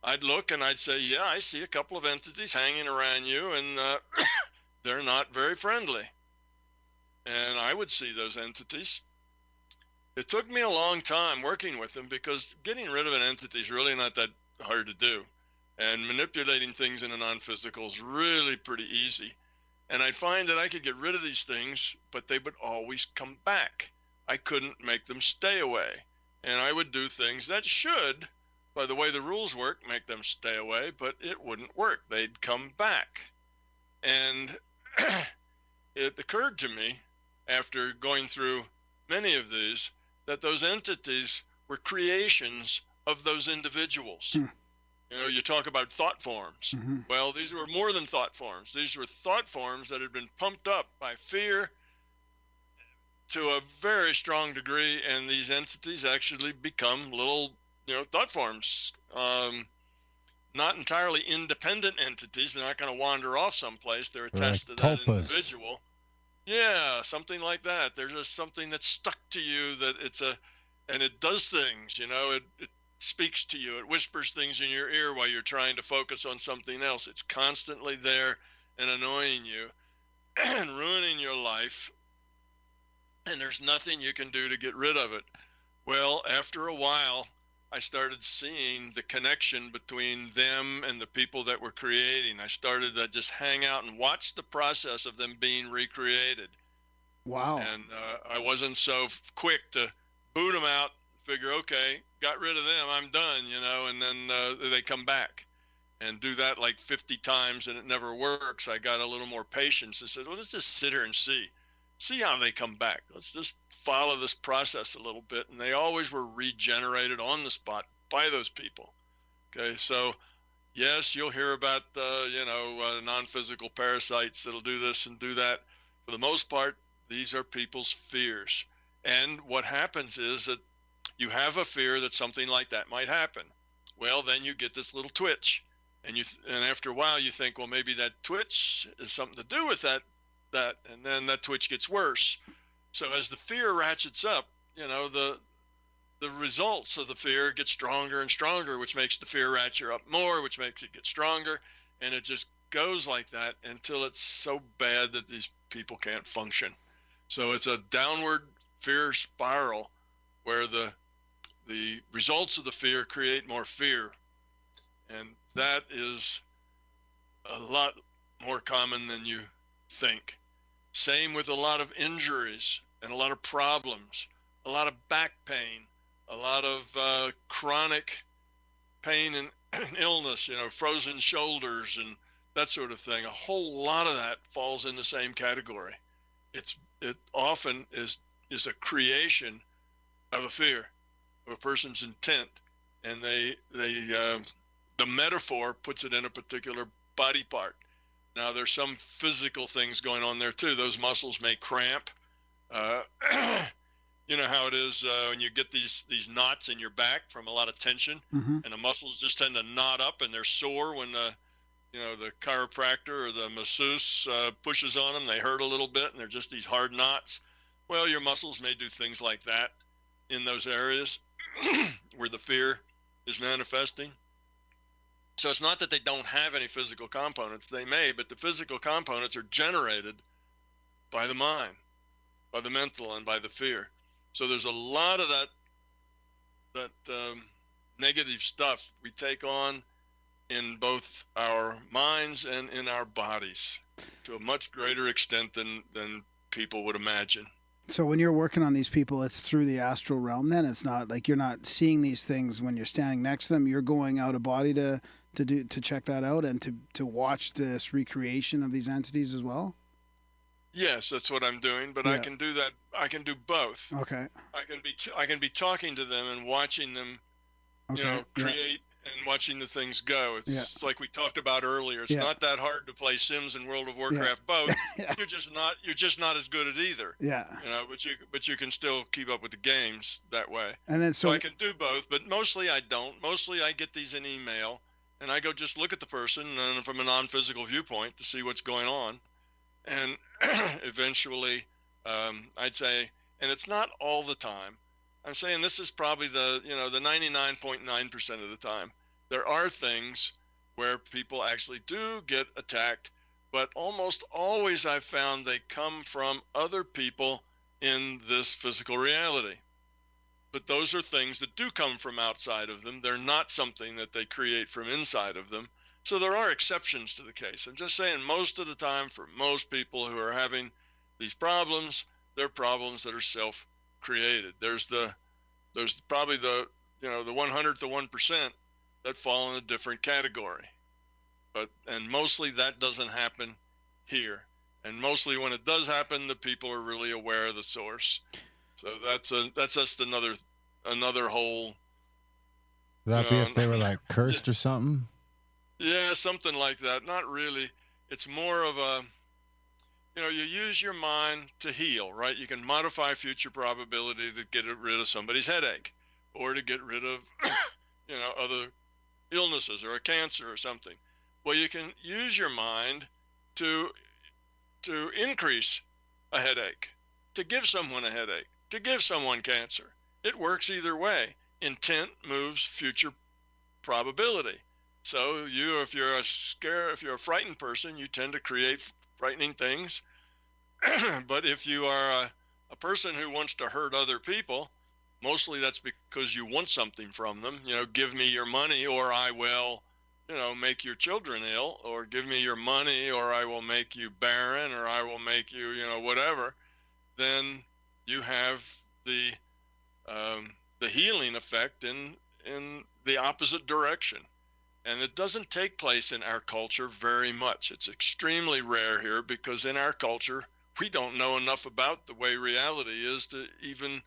[SPEAKER 2] I'd look and I'd say, yeah, I see a couple of entities hanging around you, and they're not very friendly. And I would see those entities. It took me a long time working with them, because getting rid of an entity is really not that hard to do. And manipulating things in a non-physical is really pretty easy. And I'd find that I could get rid of these things, but they would always come back. I couldn't make them stay away. And I would do things that should, by the way the rules work, make them stay away, but it wouldn't work. They'd come back. And it occurred to me, after going through many of these, that those entities were creations of those individuals. You talk about thought forms. Well, these were more than thought forms. These were thought forms that had been pumped up by fear to a very strong degree, and these entities actually become little, thought forms. Not entirely independent entities. They're not going to wander off someplace. They're attached to that individual. Yeah, something like that. There's just something that's stuck to you, that and it does things, it speaks to you. It whispers things in your ear while you're trying to focus on something else. It's constantly there and annoying you and ruining your life. And there's nothing you can do to get rid of it. Well, after a while, I started seeing the connection between them and the people that were creating. I started to just hang out and watch the process of them being recreated.
[SPEAKER 1] Wow.
[SPEAKER 2] And I wasn't so quick to boot them out, figure, okay, got rid of them, I'm done, and then they come back. And do that like 50 times and it never works. I got a little more patience and said, well, let's just sit here and see how they come back. Let's just follow this process a little bit. And they always were regenerated on the spot by those people. Okay, so yes, you'll hear about non-physical parasites that'll do this and do that. For the most part, these are people's fears. And what happens is that you have a fear that something like that might happen. Well, then you get this little twitch, and after a while you think, well, maybe that twitch is something to do with that, and then that twitch gets worse. So as the fear ratchets up, the results of the fear get stronger and stronger, which makes the fear ratchet up more, which makes it get stronger, and it just goes like that until it's so bad that these people can't function. So it's a downward fear spiral where the results of the fear create more fear, and that is a lot more common than you think. Same with a lot of injuries and a lot of problems, a lot of back pain, a lot of chronic pain and illness, frozen shoulders and that sort of thing. A whole lot of that falls in the same category. It often is a creation of a fear, of a person's intent, and the metaphor puts it in a particular body part. Now, there's some physical things going on there too. Those muscles may cramp. You know how it is when you get these knots in your back from a lot of tension, and the muscles just tend to knot up, and they're sore when the chiropractor or the masseuse pushes on them. They hurt a little bit, and they're just these hard knots. Well, your muscles may do things like that in those areas where the fear is manifesting. So it's not that they don't have any physical components. They may, but the physical components are generated by the mind, by the mental, and by the fear. So there's a lot of that negative stuff we take on in both our minds and in our bodies to a much greater extent than people would imagine.
[SPEAKER 1] So when you're working on these people, it's through the astral realm then? It's not like you're not seeing these things when you're standing next to them. You're going out of body to check that out and to watch this recreation of these entities as well?
[SPEAKER 2] Yes, that's what I'm doing, but yeah. I can do that. I can do both.
[SPEAKER 1] Okay.
[SPEAKER 2] I can be talking to them and watching them, create and watching the things go. It's like we talked about earlier. It's not that hard to play Sims and World of Warcraft both. You're just not as good at either.
[SPEAKER 1] Yeah.
[SPEAKER 2] But you can still keep up with the games that way.
[SPEAKER 1] And then
[SPEAKER 2] so I can do both, but mostly I don't. Mostly I get these in email, and I go just look at the person and from a non-physical viewpoint to see what's going on, and eventually I'd say, and it's not all the time. I'm saying this is probably the 99.9% of the time. There are things where people actually do get attacked, but almost always I've found they come from other people in this physical reality. But those are things that do come from outside of them. They're not something that they create from inside of them. So there are exceptions to the case. I'm just saying most of the time for most people who are having these problems, they're problems that are self-created. There's probably the 100th of 1% that fall in a different category. And mostly that doesn't happen here. And mostly when it does happen, the people are really aware of the source. So that's just another whole.
[SPEAKER 3] Would that be if they were like cursed or something?
[SPEAKER 2] Yeah, something like that. Not really. It's more of a, you use your mind to heal, right? You can modify future probability to get rid of somebody's headache or to get rid of, other illnesses or a cancer or something. Well, you can use your mind to increase a headache, to give someone a headache, to give someone cancer. It works either way. Intent moves future probability. So if you're a frightened person, you tend to create frightening things. But if you are a person who wants to hurt other people, mostly that's because you want something from them. Give me your money or I will, make your children ill, or give me your money or I will make you barren, or I will make you, whatever. Then you have the healing effect in the opposite direction. And it doesn't take place in our culture very much. It's extremely rare here because in our culture, we don't know enough about the way reality is to even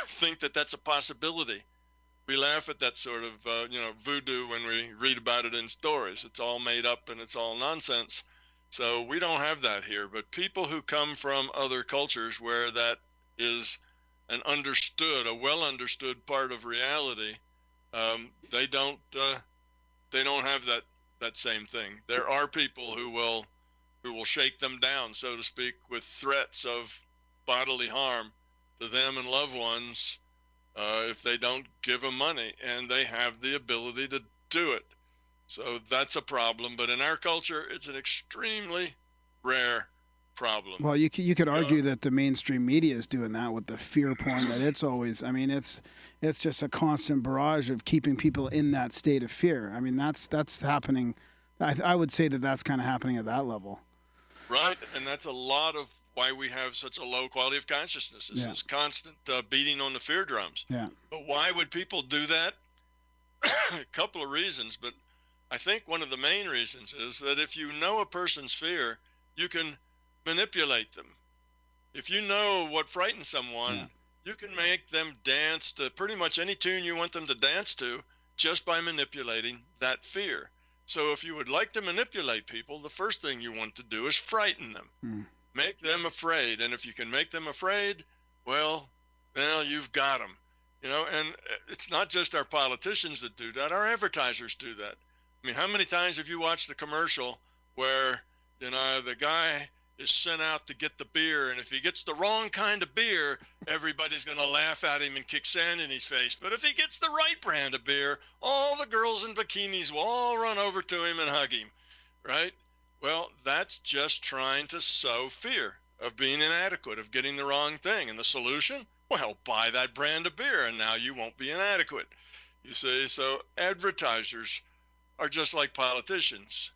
[SPEAKER 2] think that that's a possibility. We laugh at that sort of, voodoo when we read about it in stories. It's all made up and it's all nonsense. So we don't have that here. But people who come from other cultures where that is a well understood part of reality, they don't have that same thing. There are people who will shake them down, so to speak, with threats of bodily harm to them and loved ones if they don't give them money, and they have the ability to do it. So that's a problem. But in our culture, it's an extremely rare problem.
[SPEAKER 1] Well, you could argue that the mainstream media is doing that with the fear porn that it's always. I mean, it's just a constant barrage of keeping people in that state of fear. I mean, that's happening. I would say that's kind of happening at that level.
[SPEAKER 2] Right, and that's a lot of why we have such a low quality of consciousness, is this constant beating on the fear drums.
[SPEAKER 1] Yeah.
[SPEAKER 2] But why would people do that? A couple of reasons, but I think one of the main reasons is that if you know a person's fear, you can manipulate them. If you know what frightens someone, you can make them dance to pretty much any tune you want them to dance to just by manipulating that fear. So if you would like to manipulate people, the first thing you want to do is frighten them. Make them afraid. And if you can make them afraid, well, you've got them. You know, and it's not just our politicians that do that. Our advertisers do that. I mean, how many times have you watched a commercial where, you know, the guy is sent out to get the beer, and if he gets the wrong kind of beer, everybody's going to laugh at him and kick sand in his face. But if he gets the right brand of beer, all the girls in bikinis will all run over to him and hug him, right? Well, that's just trying to sow fear of being inadequate, of getting the wrong thing. And the solution? Well, buy that brand of beer, and now you won't be inadequate. You see, so advertisers are just like politicians.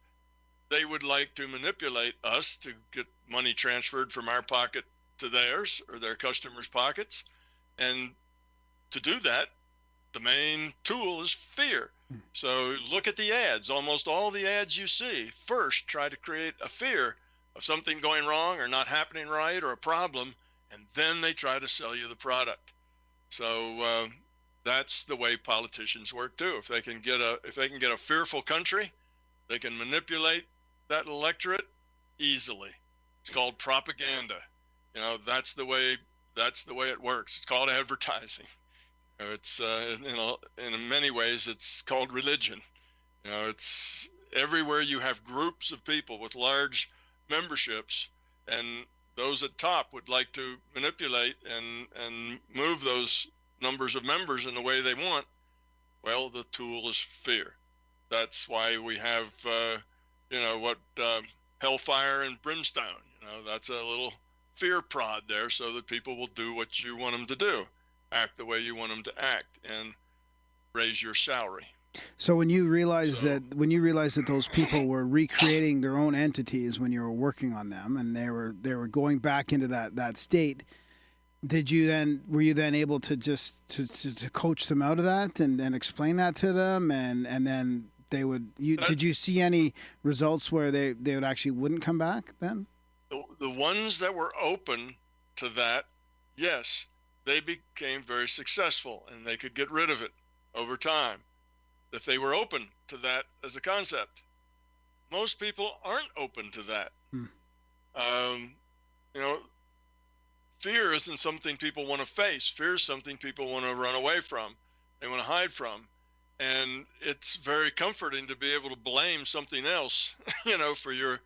[SPEAKER 2] They would like to manipulate us to get money transferred from our pocket to theirs or their customers' pockets. And to do that, the main tool is fear. So look at the ads. Almost all the ads you see first try to create a fear of something going wrong or not happening right or a problem, and then they try to sell you the product. So that's the way politicians work too. If they can get a fearful country, they can manipulate that electorate easily. It's called propaganda. You know, that's the way it works. It's called advertising. You know, it's in many ways it's called religion. You know, it's everywhere you have groups of people with large memberships, and those at top would like to manipulate and move those numbers of members in the way they want. Well, the tool is fear. That's why we have hellfire and brimstone. You know, that's a little fear prod there so that people will do what you want them to do, act the way you want them to act, and raise your salary.
[SPEAKER 1] So when you realized that those people were recreating their own entities when you were working on them, and they were going back into that state, were you then able to just to coach them out of that and explain that to them, and then did you see any results where they would actually wouldn't come back then?
[SPEAKER 2] The ones that were open to that, yes, they became very successful and they could get rid of it over time. If they were open to that as a concept. Most people aren't open to that. You know, fear isn't something people want to face. Fear is something people want to run away from. They want to hide from. And it's very comforting to be able to blame something else, you know, for your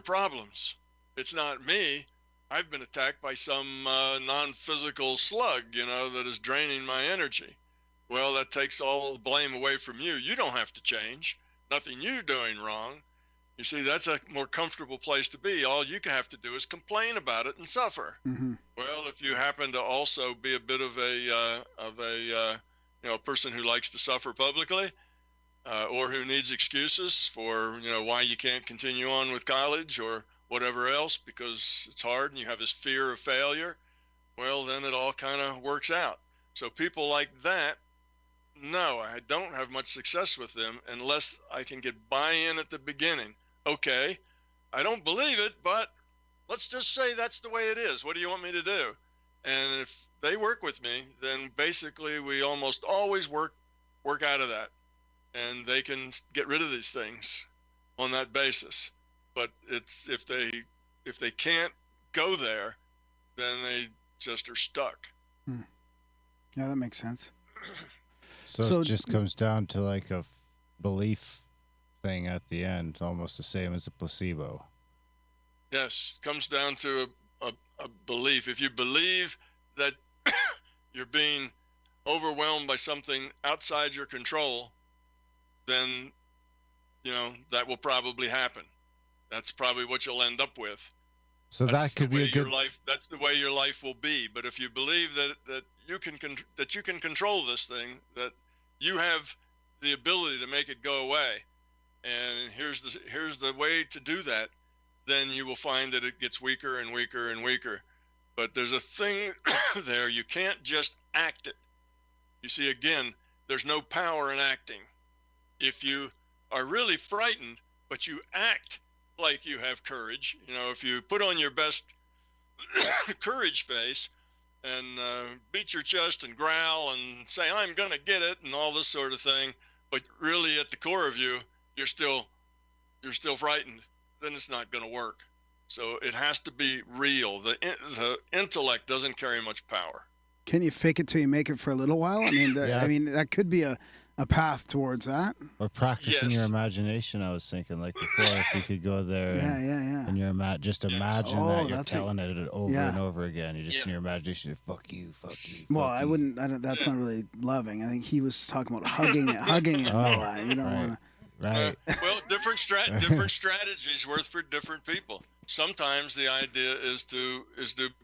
[SPEAKER 2] problems. It's not me. I've been attacked by some non-physical slug, you know, that is draining my energy. Well, that takes all the blame away from you. You don't have to change. Nothing you're doing wrong. You see, that's a more comfortable place to be. All you have to do is complain about it and suffer.
[SPEAKER 1] Mm-hmm.
[SPEAKER 2] Well, if you happen to also be a bit of a person who likes to suffer publicly, or who needs excuses for, you know, why you can't continue on with college or whatever else because it's hard and you have this fear of failure, well, then it all kind of works out. So people like that, no, I don't have much success with them unless I can get buy-in at the beginning. Okay, I don't believe it, but let's just say that's the way it is. What do you want me to do? And if they work with me, then basically we almost always work out of that, and they can get rid of these things on that basis. But it's if they can't go there, then they just are stuck.
[SPEAKER 1] Yeah, that makes sense.
[SPEAKER 3] So it just comes down to like a belief thing at the end, almost the same as a placebo.
[SPEAKER 2] Yes, comes down to a belief. If you believe that you're being overwhelmed by something outside your control, then, you know, that will probably happen. That's probably what you'll end up with.
[SPEAKER 3] So that could be a good
[SPEAKER 2] life. That's the way your life will be. But if you believe that you can control this thing, that you have the ability to make it go away, and here's the way to do that, then you will find that it gets weaker and weaker and weaker. But there's a thing there, you can't just act it. You see, again, there's no power in acting. If you are really frightened, but you act like you have courage, if you put on your best courage face and beat your chest and growl and say, I'm going to get it and all this sort of thing, but really at the core of you, you're still frightened, then it's not going to work. So it has to be real. The intellect doesn't carry much power.
[SPEAKER 1] Can you fake it till you make it for a little while? I mean, that could be a path towards that.
[SPEAKER 3] Or practicing your imagination. I was thinking, like before, if you could go there, and you're just imagine that you're telling it over and over again. You just in your imagination, fuck you.
[SPEAKER 1] Well, I wouldn't. That's not really loving. I think he was talking about hugging it.
[SPEAKER 3] Oh,
[SPEAKER 1] you don't want to.
[SPEAKER 3] Right.
[SPEAKER 2] Well, different strategies work for different people. Sometimes the idea is to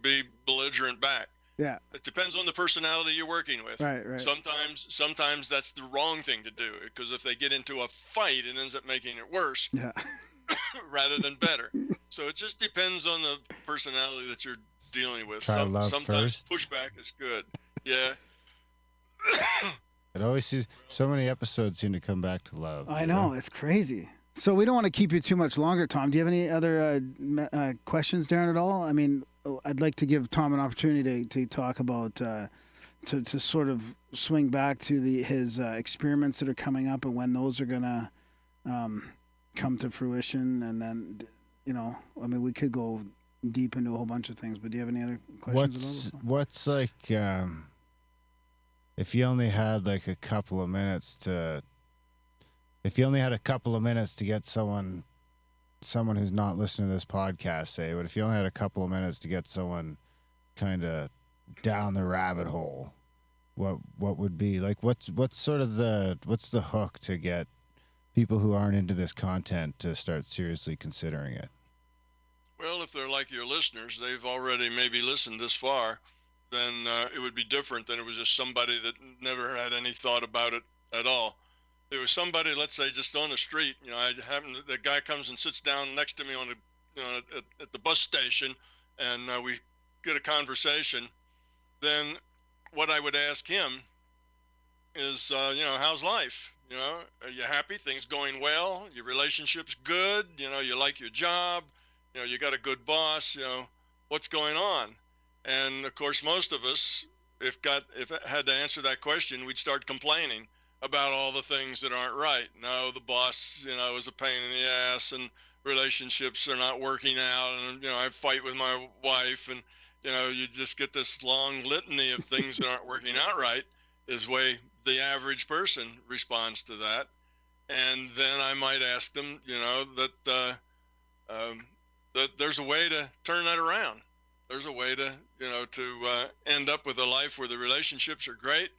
[SPEAKER 2] be belligerent back.
[SPEAKER 1] Yeah.
[SPEAKER 2] It depends on the personality you're working with.
[SPEAKER 1] Right.
[SPEAKER 2] Sometimes that's the wrong thing to do, because if they get into a fight, it ends up making it worse.
[SPEAKER 1] Yeah.
[SPEAKER 2] Rather than better. So it just depends on the personality that you're dealing with.
[SPEAKER 3] Try love
[SPEAKER 2] Sometimes
[SPEAKER 3] first.
[SPEAKER 2] Pushback is good. Yeah.
[SPEAKER 3] It always seems so many episodes seem to come back to love.
[SPEAKER 1] I know, it's crazy. So we don't want to keep you too much longer, Tom. Do you have any other questions, Darren, at all? I mean, I'd like to give Tom an opportunity to talk about to sort of swing back to his experiments that are coming up and when those are gonna come to fruition, and then I mean, we could go deep into a whole bunch of things. But do you have any other questions?
[SPEAKER 3] What's like if you only had like a couple of minutes to get someone who's not listening to this podcast, say, but if you only had a couple of minutes to get someone kind of down the rabbit hole, what would be like, what's the hook to get people who aren't into this content to start seriously considering it?
[SPEAKER 2] Well, if they're like your listeners, they've already maybe listened this far, then it would be different than it was just somebody that never had any thought about it at all. There was somebody, let's say, just on the street. The guy comes and sits down next to me at the bus station, and we get a conversation. Then what I would ask him is, how's life? Are you happy? Things going well? Your relationship's good? You like your job? You got a good boss? What's going on? And of course, most of us, if it had to answer that question, we'd start complaining about all the things that aren't right. No, the boss, is a pain in the ass, and relationships are not working out, and I fight with my wife, and you just get this long litany of things that aren't working out right, is the way the average person responds to that. And then I might ask them, that there's a way to turn that around. There's a way to end up with a life where the relationships are great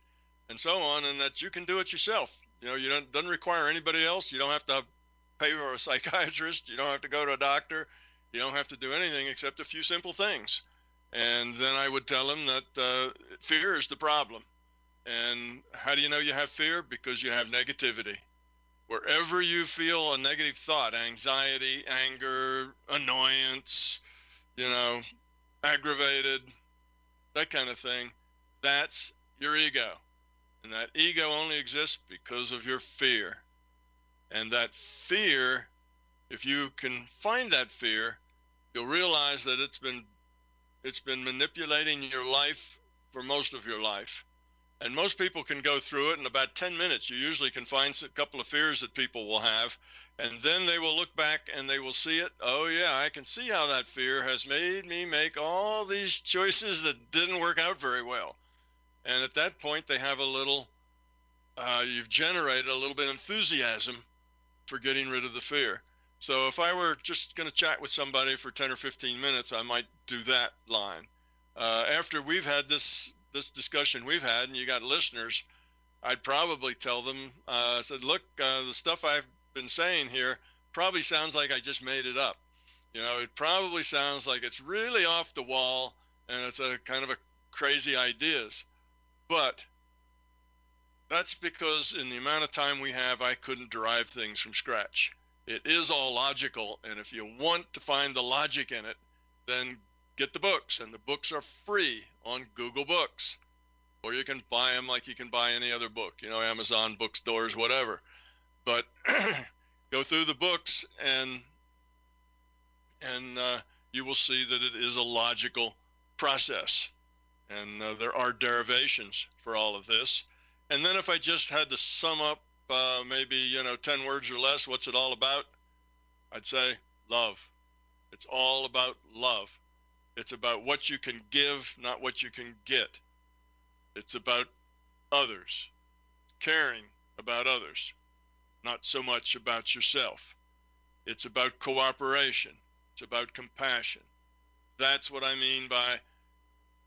[SPEAKER 2] and so on, and that you can do it yourself. Doesn't require anybody else. You don't have to pay for a psychiatrist. You don't have to go to a doctor. You don't have to do anything except a few simple things. And then I would tell them that fear is the problem. And how do you know you have fear? Because you have negativity. Wherever you feel a negative thought, anxiety, anger, annoyance, aggravated, that kind of thing, that's your ego. And that ego only exists because of your fear. And that fear, if you can find that fear, you'll realize that it's been manipulating your life for most of your life. And most people can go through it in about 10 minutes. You usually can find a couple of fears that people will have, and then they will look back and they will see it. Oh yeah, I can see how that fear has made me make all these choices that didn't work out very well. And at that point, they have you've generated a little bit of enthusiasm for getting rid of the fear. So if I were just going to chat with somebody for 10 or 15 minutes, I might do that line. After we've had this discussion we've had, and you got listeners, I'd probably tell them, I said, look, the stuff I've been saying here probably sounds like I just made it up. It probably sounds like it's really off the wall, and it's a kind of a crazy ideas. But that's because in the amount of time we have, I couldn't derive things from scratch. It is all logical, and if you want to find the logic in it, then get the books, and the books are free on Google Books, or you can buy them like you can buy any other book, Amazon bookstores, whatever. But go through the books, and you will see that it is a logical process, and there are derivations for all of this. And then if I just had to sum up maybe 10 words or less, what's it all about? I'd say love. It's all about love. It's about what you can give, not what you can get. It's about others, caring about others, not so much about yourself. It's about cooperation. It's about compassion. That's what I mean by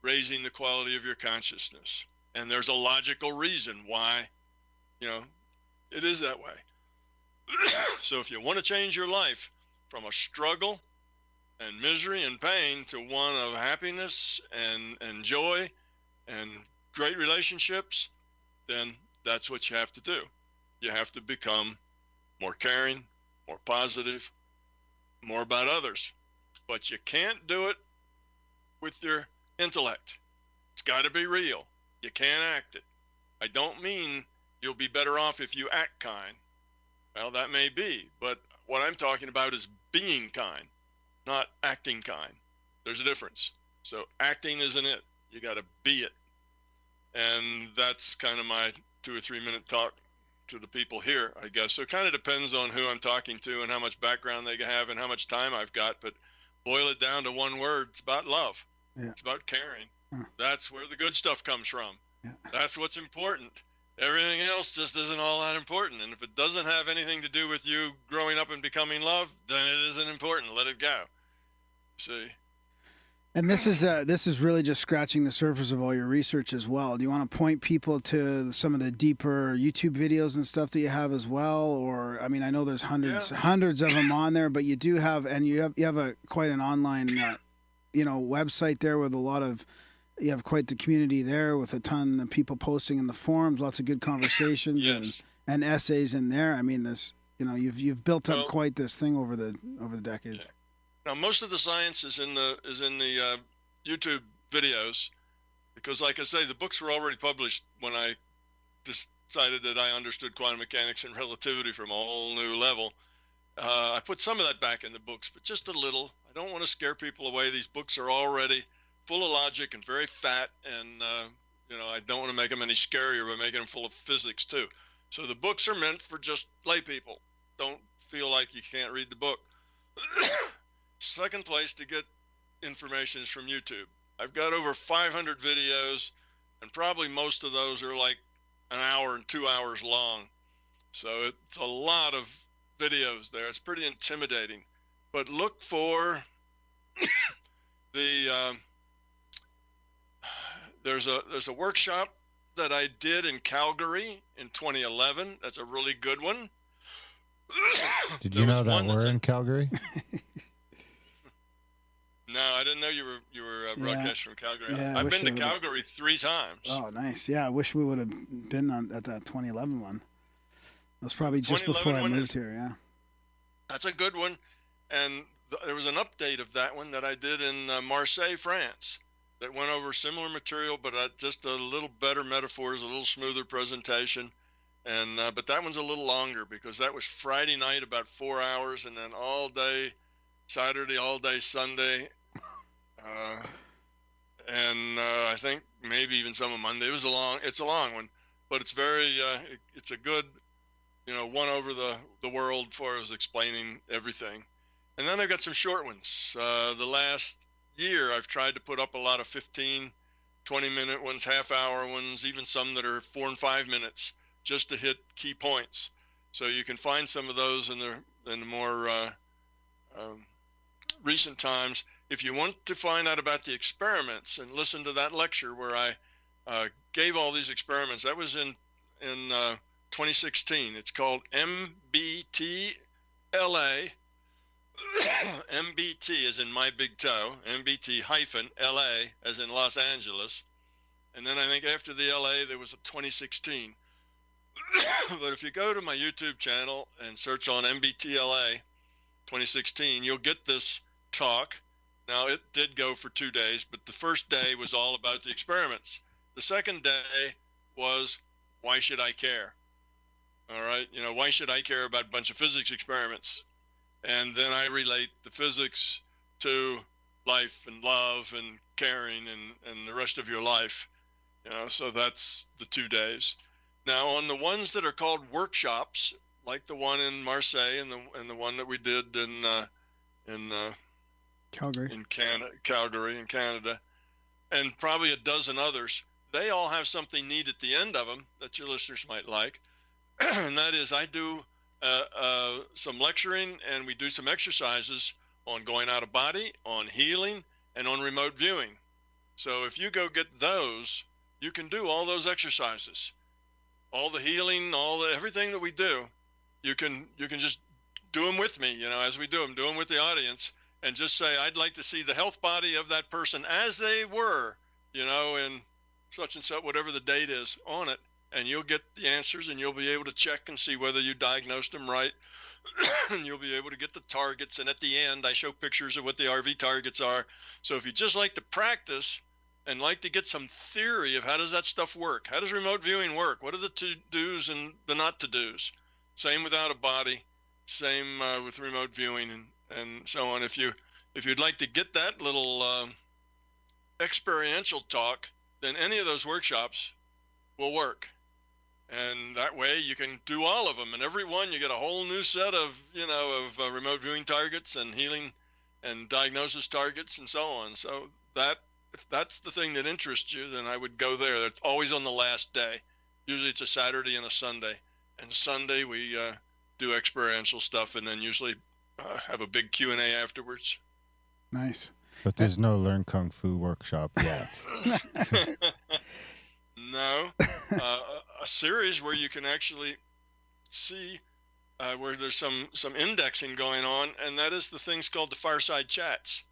[SPEAKER 2] raising the quality of your consciousness. And there's a logical reason why, it is that way. So if you want to change your life from a struggle and misery and pain to one of happiness and joy and great relationships, then that's what you have to do. You have to become more caring, more positive, more about others. But you can't do it with your intellect. It's got to be real. You can't act it. I don't mean you'll be better off if you act kind. Well, that may be, but what I'm talking about is being kind, not acting kind. There's a difference. So acting isn't it. You got to be it. And that's kind of my 2 or 3 minute talk to the people here, I guess. So it kind of depends on who I'm talking to and how much background they have and how much time I've got. But boil it down to one word. It's about love. Yeah. It's about caring. That's where the good stuff comes from. Yeah. That's what's important. Everything else just isn't all that important. And if it doesn't have anything to do with you growing up and becoming love, then it isn't important. Let it go. See?
[SPEAKER 1] And this is really just scratching the surface of all your research as well. Do you want to point people to some of the deeper YouTube videos and stuff that you have as well? Or, I mean, I know there's hundreds of them on there, but you do have, and you have quite an online, website there with you have quite the community there with a ton of people posting in the forums, lots of good conversations and essays in there. I mean, you've built up quite this thing over the decades. Yeah.
[SPEAKER 2] Now, most of the science is in the YouTube videos, because, like I say, the books were already published when I decided that I understood quantum mechanics and relativity from a whole new level. I put some of that back in the books, but just a little. I don't want to scare people away. These books are already full of logic and very fat, and I don't want to make them any scarier by making them full of physics too. So the books are meant for just lay people. Don't feel like you can't read the book. Second place to get information is from YouTube. I've got over 500 videos, and probably most of those are like an hour and 2 hours long. So it's a lot of videos there. It's pretty intimidating. But look for there's a workshop that I did in Calgary in 2011. That's a really good one.
[SPEAKER 3] Did you know that we're in Calgary?
[SPEAKER 2] No, I didn't know you were broadcasting from Calgary. Yeah, I've been to Calgary 3 times.
[SPEAKER 1] Oh, nice. Yeah, I wish we would have been at that 2011 one. It was probably just before I moved here, yeah.
[SPEAKER 2] That's a good one. And there was an update of that one that I did in Marseille, France, that went over similar material, but just a little better metaphors, a little smoother presentation. And but that one's a little longer, because that was Friday night, about 4 hours, and then all day Saturday, all day Sunday, and I think maybe even some of Monday. It's a long one, but it's very, it's a good, one over the world for us explaining everything. And then I've got some short ones. The last year, I've tried to put up a lot of 15, 20-minute ones, half-hour ones, even some that are 4 and 5 minutes, just to hit key points. So you can find some of those in the more recent times. If you want to find out about the experiments and listen to that lecture where I gave all these experiments, that was in 2016. It's called MBTLA. MBT as in my big toe, MBT-LA as in Los Angeles. And then I think after the LA, there was a 2016. But if you go to my YouTube channel and search on MBTLA 2016, you'll get this talk. Now, it did go for 2 days, but the first day was all about the experiments. The second day was, why should I care? All right, why should I care about a bunch of physics experiments? And then I relate the physics to life and love and caring and the rest of your life. So that's the 2 days. Now, on the ones that are called workshops, like the one in Marseille and the one that we did in
[SPEAKER 1] Calgary,
[SPEAKER 2] Calgary in Canada, and probably a dozen others, they all have something neat at the end of them that your listeners might like. And that is, I do some lecturing, and we do some exercises on going out of body, on healing, and on remote viewing. So if you go get those, you can do all those exercises, all the healing, everything that we do. You can just do them with me, as we do them with the audience, and just say, I'd like to see the health body of that person as they were, in such and such, whatever the date is on it. And you'll get the answers, and you'll be able to check and see whether you diagnosed them right. And you'll be able to get the targets. And at the end, I show pictures of what the RV targets are. So if you just like to practice and like to get some theory of how does that stuff work, how does remote viewing work, what are the to-dos and the not-to-dos? Same with out of body, same with remote viewing, and so on. If you'd like to get that little experiential talk, then any of those workshops will work. And that way you can do all of them, and every one you get a whole new set of remote viewing targets and healing and diagnosis targets and so on. So if that's the thing that interests you, then I would go there. It's always on the last day. Usually it's a Saturday and a Sunday, and Sunday we do experiential stuff, and then usually have a big Q&A afterwards.
[SPEAKER 1] Nice.
[SPEAKER 3] But there's no Learn Kung Fu workshop yet.
[SPEAKER 2] No, a series where you can actually see where there's some indexing going on, and that is the things called the fireside chats.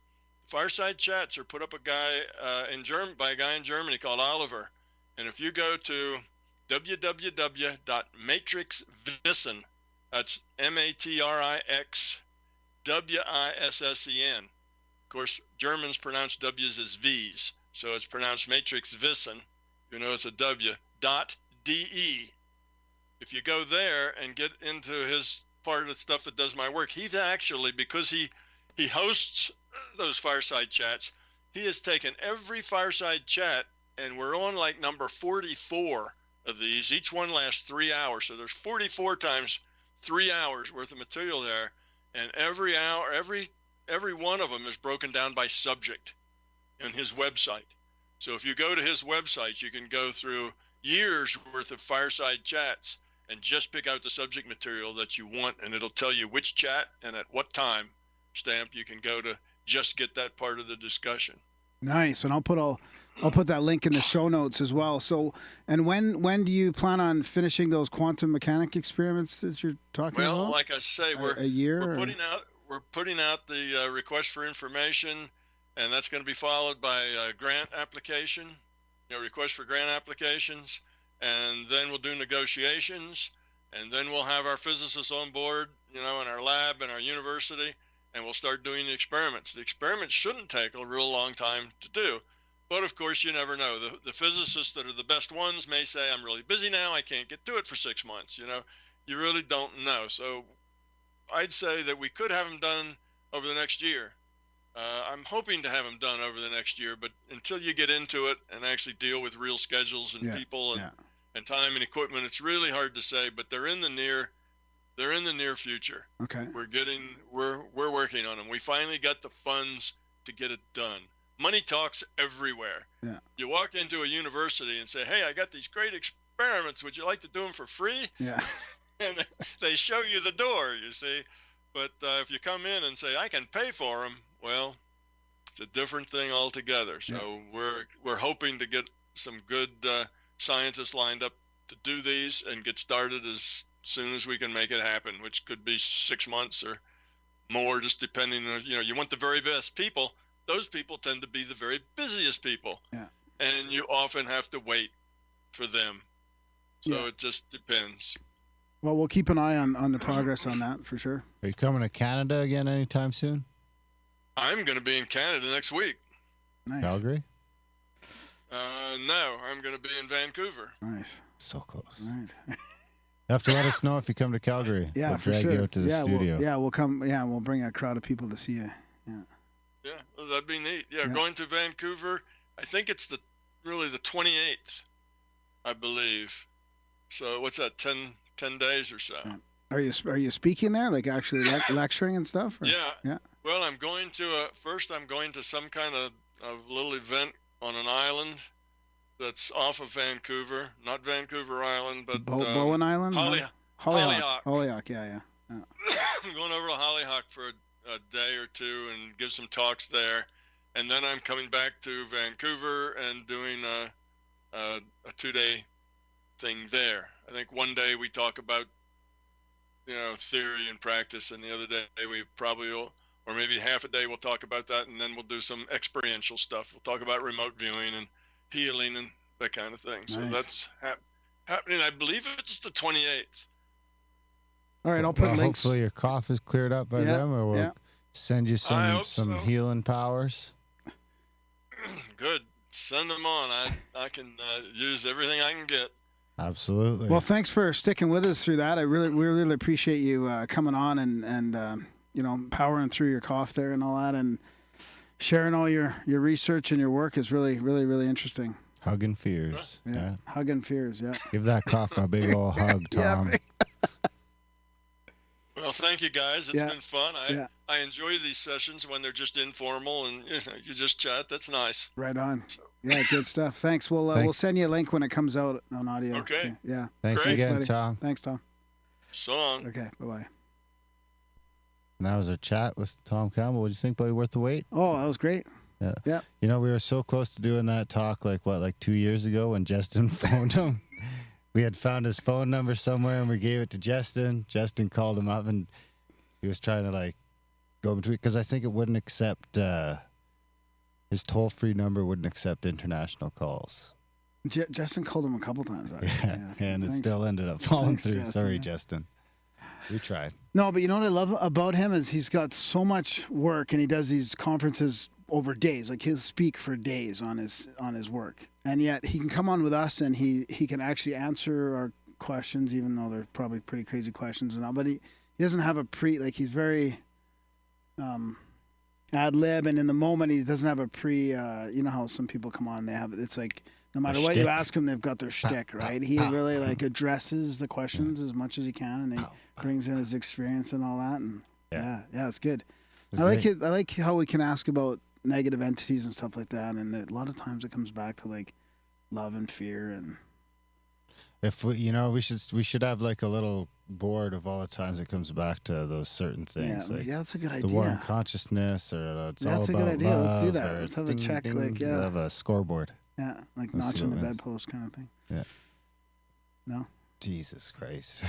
[SPEAKER 2] The fireside chats are put up by a guy in Germany called Oliver, and if you go to www.matrixwissen, that's MATRIXWISSEN. Of course, Germans pronounce W's as V's, so it's pronounced Matrixwissen. It's a W.de. If you go there and get into his part of the stuff that does my work, he's actually, because he hosts those fireside chats, he has taken every fireside chat, and we're on like number 44 of these. Each one lasts 3 hours, so there's 44 times 3 hours worth of material there, and every hour, every one of them is broken down by subject in his website. So if you go to his website, you can go through years worth of fireside chats and just pick out the subject material that you want, and it'll tell you which chat and at what time stamp you can go to just get that part of the discussion.
[SPEAKER 1] Nice, and I'll put that link in the show notes as well. So, and when do you plan on finishing those quantum mechanic experiments that you're talking about?
[SPEAKER 2] Well, like I say, we're putting out the request for information. And that's going to be followed by a grant application, request for grant applications. And then we'll do negotiations. And then we'll have our physicists on board, in our lab and our university. And we'll start doing the experiments. The experiments shouldn't take a real long time to do. But of course, you never know. The physicists that are the best ones may say, I'm really busy now. I can't get to it for 6 months. You really don't know. So I'd say that we could have them done over the next year. I'm hoping to have them done over the next year, but until you get into it and actually deal with real schedules and people and time and equipment, it's really hard to say. But they're in the near future.
[SPEAKER 1] Okay.
[SPEAKER 2] We're working on them. We finally got the funds to get it done. Money talks everywhere. Yeah. You walk into a university and say, "Hey, I got these great experiments. Would you like to do them for free?"
[SPEAKER 1] Yeah.
[SPEAKER 2] And they show you the door. You see. But if you come in and say, I can pay for them, well, it's a different thing altogether. So we're hoping to get some good scientists lined up to do these and get started as soon as we can make it happen, which could be 6 months or more, just depending on, you want the very best people. Those people tend to be the very busiest people. Yeah. And you often have to wait for them. So it just depends.
[SPEAKER 1] Well, we'll keep an eye on the progress on that for sure.
[SPEAKER 3] Are you coming to Canada again anytime soon?
[SPEAKER 2] I'm going to be in Canada next week.
[SPEAKER 1] Nice.
[SPEAKER 3] Calgary?
[SPEAKER 2] No, I'm going to be in Vancouver.
[SPEAKER 1] Nice.
[SPEAKER 3] So close.
[SPEAKER 1] Right.
[SPEAKER 3] You have to let us know if you come to Calgary.
[SPEAKER 1] Yeah,
[SPEAKER 3] we'll
[SPEAKER 1] for
[SPEAKER 3] drag
[SPEAKER 1] sure.
[SPEAKER 3] you out to the studio.
[SPEAKER 1] We'll come. Yeah, we'll bring a crowd of people to see you. Yeah.
[SPEAKER 2] Yeah, well, that'd be neat. Yeah,
[SPEAKER 1] Yeah.
[SPEAKER 2] going to Vancouver. I think it's really the 28th, I believe. So what's that? 10 days or so.
[SPEAKER 1] Yeah. Are you speaking there, like actually lecturing and stuff? Or?
[SPEAKER 2] Yeah.
[SPEAKER 1] Yeah.
[SPEAKER 2] Well, I'm going to first. I'm going to some kind of little event on an island that's off of Vancouver, not Vancouver Island, but
[SPEAKER 1] Bowen Island.
[SPEAKER 2] Hollyhock.
[SPEAKER 1] Hollyhock. Yeah.
[SPEAKER 2] I'm going over to Hollyhock for a day or two and give some talks there, and then I'm coming back to Vancouver and doing a 2-day thing there. I think one day we talk about theory and practice, and the other day we probably will, or maybe half a day we'll talk about that, and then we'll do some experiential stuff. We'll talk about remote viewing and healing and that kind of thing. So
[SPEAKER 1] Nice.
[SPEAKER 2] that's happening. I believe it's the 28th.
[SPEAKER 1] All right, I'll put links.
[SPEAKER 3] Hopefully your cough is cleared up by then, or we'll send you some
[SPEAKER 2] so.
[SPEAKER 3] healing powers.
[SPEAKER 2] Good. Send them on. I can use everything I can get.
[SPEAKER 3] Absolutely.
[SPEAKER 1] Well, thanks for sticking with us through that. We really appreciate you coming on and powering through your cough there and all that, and sharing all your research and your work is really, really, really interesting.
[SPEAKER 3] Hugging fears.
[SPEAKER 1] Yeah. Hugging fears. Yeah.
[SPEAKER 3] Give that cough a big old hug, Tom.
[SPEAKER 2] Well, thank you guys. It's been fun. I enjoy these sessions when they're just informal and you just chat. That's nice.
[SPEAKER 1] Right on. Yeah, good stuff. Thanks. We'll send you a link when it comes out on audio.
[SPEAKER 2] Okay.
[SPEAKER 1] Too. Yeah.
[SPEAKER 3] Thanks again,
[SPEAKER 1] buddy.
[SPEAKER 3] Tom.
[SPEAKER 1] Thanks, Tom.
[SPEAKER 2] So long.
[SPEAKER 1] Okay. Bye-bye.
[SPEAKER 3] And that was our chat with Tom Campbell. What do you think, buddy? Worth the wait?
[SPEAKER 1] Oh, that was great.
[SPEAKER 3] Yeah.
[SPEAKER 1] Yeah.
[SPEAKER 3] We were so close to doing that talk, like 2 years ago when Justin phoned him. We had found his phone number somewhere and we gave it to Justin. Justin called him up and he was trying to go between, because I think it wouldn't accept, his toll-free number wouldn't accept international calls.
[SPEAKER 1] Justin called him a couple times.
[SPEAKER 3] Yeah, and it still ended up falling through.
[SPEAKER 1] Justin.
[SPEAKER 3] Sorry, Justin. We tried.
[SPEAKER 1] No, but you know what I love about him is he's got so much work and he does these conferences over days. Like he'll speak for days on his work, and yet he can come on with us and he can actually answer our questions, even though they're probably pretty crazy questions and all. But he doesn't have he's very ad lib, and in the moment he doesn't have a you know how some people come on, it's like no matter what you ask them, they've got their shtick, right? He really addresses the questions as much as he can, and he brings in his experience and all that, and yeah, it's good. I like how we can ask about negative entities and stuff like that, and a lot of times it comes back to love and fear. And
[SPEAKER 3] if we should have a little board of all the times it comes back to those certain things.
[SPEAKER 1] That's a good idea.
[SPEAKER 3] The war on consciousness, or it's all
[SPEAKER 1] that's a
[SPEAKER 3] about
[SPEAKER 1] good idea.
[SPEAKER 3] love,
[SPEAKER 1] Let's do that.
[SPEAKER 3] or
[SPEAKER 1] Let's
[SPEAKER 3] it's
[SPEAKER 1] have a check.
[SPEAKER 3] We'll have a scoreboard.
[SPEAKER 1] Yeah,
[SPEAKER 3] Let's
[SPEAKER 1] notching
[SPEAKER 3] see
[SPEAKER 1] the
[SPEAKER 3] what
[SPEAKER 1] bedpost kind of thing.
[SPEAKER 3] Yeah.
[SPEAKER 1] No.
[SPEAKER 3] Jesus Christ.